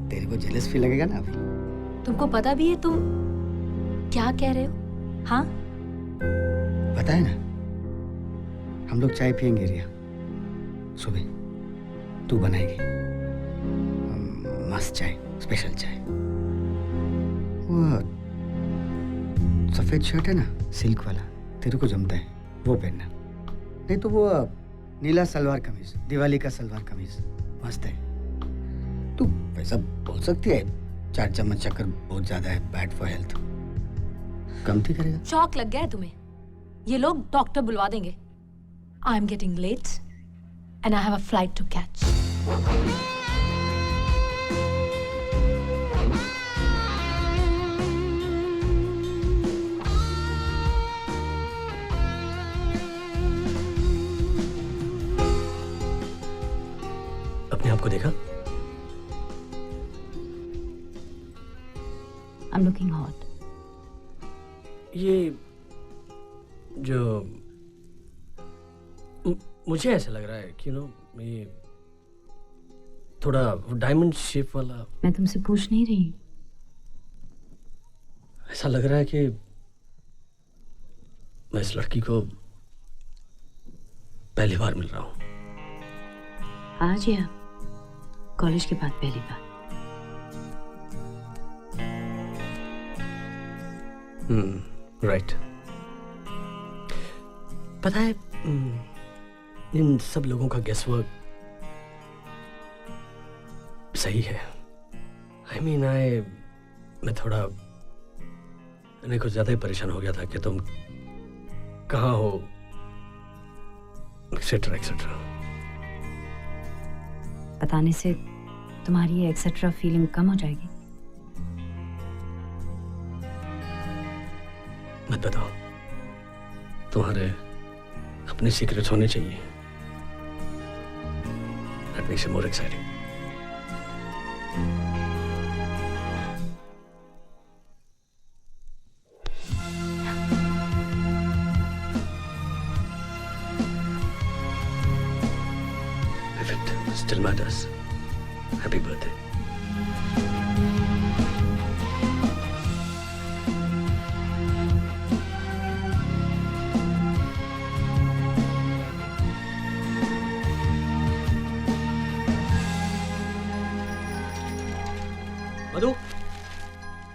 तेरे को जेलस फील लगेगा ना अभी। तुमको पता भी है तुम क्या कह रहे हो? हाँ पता है ना, हम लोग चाय पियेंगे रिया सुबह। तू बनाएगी मस्त चाय, स्पेशल चाय। वो सफेद शर्ट है ना सिल्क वाला, तेरे को जमता है, वो पहनना। नहीं तो वो नीला सलवार कमीज, दिवाली का सलवार कमीज मस्त है। तू वैसा बोल सकती है 4 चम्मच शक्कर बहुत ज्यादा है, बैड फॉर हेल्थ। कम थी करेगा। शौक लग गया है तुम्हें? ये लोग डॉक्टर बुलवा देंगे। I am getting late and I have a flight to catch. अपने आप को देखा? I'm looking hot. ये जो मुझे ऐसा लग रहा है कि ये थोड़ा डायमंड शेप वाला। मैं तुमसे पूछ नहीं रही। ऐसा लग रहा है कि मैं इस लड़की को पहली बार मिल रहा हूँ। आज या कॉलेज के बाद पहली बार? राइट। पता है इन सब लोगों का गेस वर्क सही है। मैं थोड़ा कुछ ज्यादा ही परेशान हो गया था कि तुम कहाँ हो, एक्सेट्रा एक्सेट्रा। बताने से तुम्हारी ये एक्सेट्रा फीलिंग कम हो जाएगी? मत बताओ, तुम्हारे अपने सीक्रेट्स होने चाहिए। That makes it more exciting. Still matters. Happy birthday.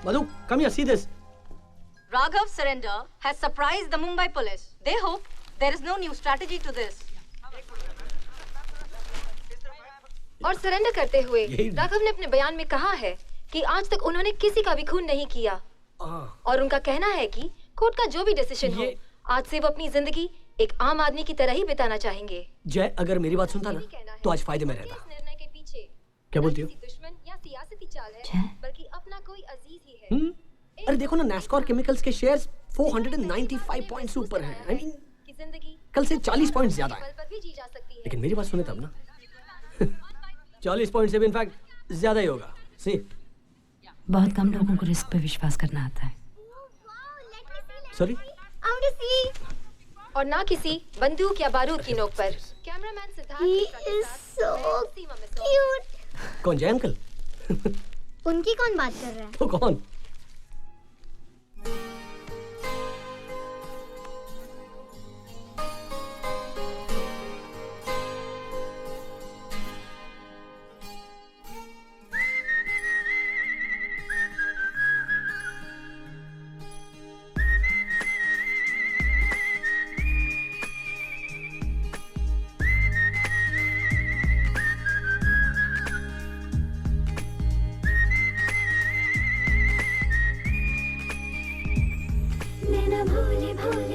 Madhu, come here, see this. Raghav's surrender has surprised the Mumbai police. They hope there is no new strategy to this. और surrender करते हुए राघव ने अपने बयान में कहा है कि आज तक उन्होंने किसी का भी खून नहीं किया और उनका कहना है कि कोर्ट का जो भी डिसीजन हो आज से वो अपनी जिंदगी एक आम आदमी की तरह ही बिताना चाहेंगे। जय अगर मेरी बात सुनता ना तो आज फायदे में रहता। निर्णय के पीछे क्या बोलती हो? दुश्मन या सियासती चाल है बल्कि अपना कोई अजीज ही है। अरे देखो ना नैस्कॉर केमिकल्स के शेयर्स 495 पॉइंट्स ऊपर हैं। आई मीन कल से 40 पॉइंट्स ज्यादा है। लेकिन मेरी बात सुने तब ना 40 पॉइंट से भी इनफैक्ट ज्यादा ही होगा। सी बहुत कम लोगों को रिस्क पे विश्वास करना आता है। सॉरी और ना किसी बंदूक या बारूद की नोक पर। कैमरामैन सिद्धार्थ कौन जय अंकल? उनकी कौन बात कर रहा है? तो कौन?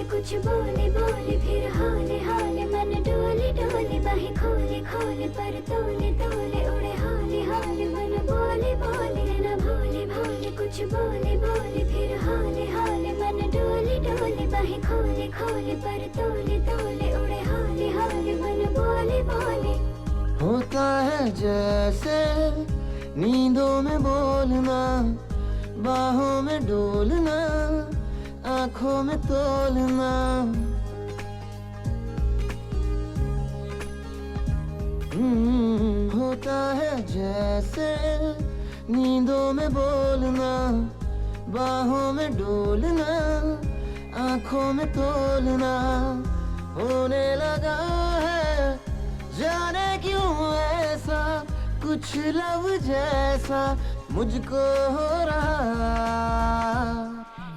कुछ बोले बोले फिर हाले हाले मन डोले डोले बाहें खोले खोले पर तोले तोले उड़े हाले हाले मन बोले बोले ना भोले भोले कुछ बोले बोले फिर हाले हाले मन डोले डोले बाहें खोले खोले पर तोले तोले उड़े हाले हाले मन बोले बोले। होता है जैसे नींदों में बोलना बाहों में डोलना आँखों में तोलना होता है जैसे नींदों में बोलना बाहों में डोलना आँखों में तोलना होने लगा है जाने क्यों ऐसा कुछ लब जैसा मुझको हो रहा।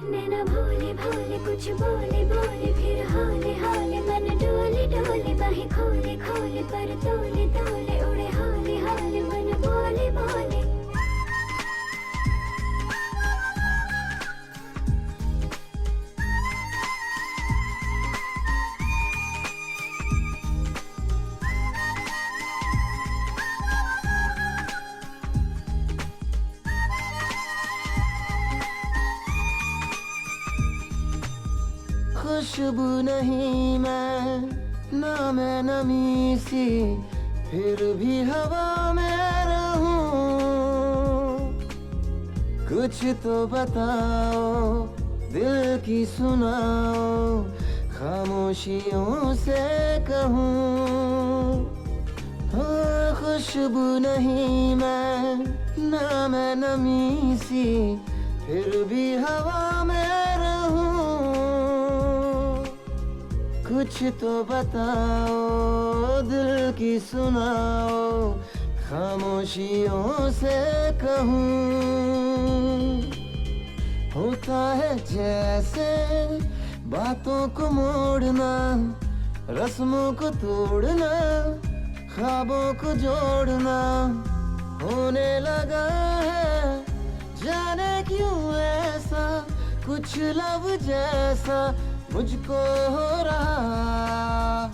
नैना भोले भोले कुछ बोले बोले फिर हाले हाले मन डोले डोले बाहें खोले खोले पर तोले तोले उड़े हाले हाले मन बोले बोले। खुशबू नहीं मैं नमी सी फिर भी हवा में रहूं कुछ तो बताओ दिल की सुनाओ खामोशियों से कहूं खुशबू नहीं मैं नमी सी फिर भी हवा में रहूं कुछ तो बताओ दिल की सुनाओ खामोशियों से कहूं होता है जैसे बातों को मोड़ना रस्मों को तोड़ना ख्वाबों को जोड़ना होने लगा है जाने क्यों ऐसा कुछ लब जैसा मुझको हो रहा।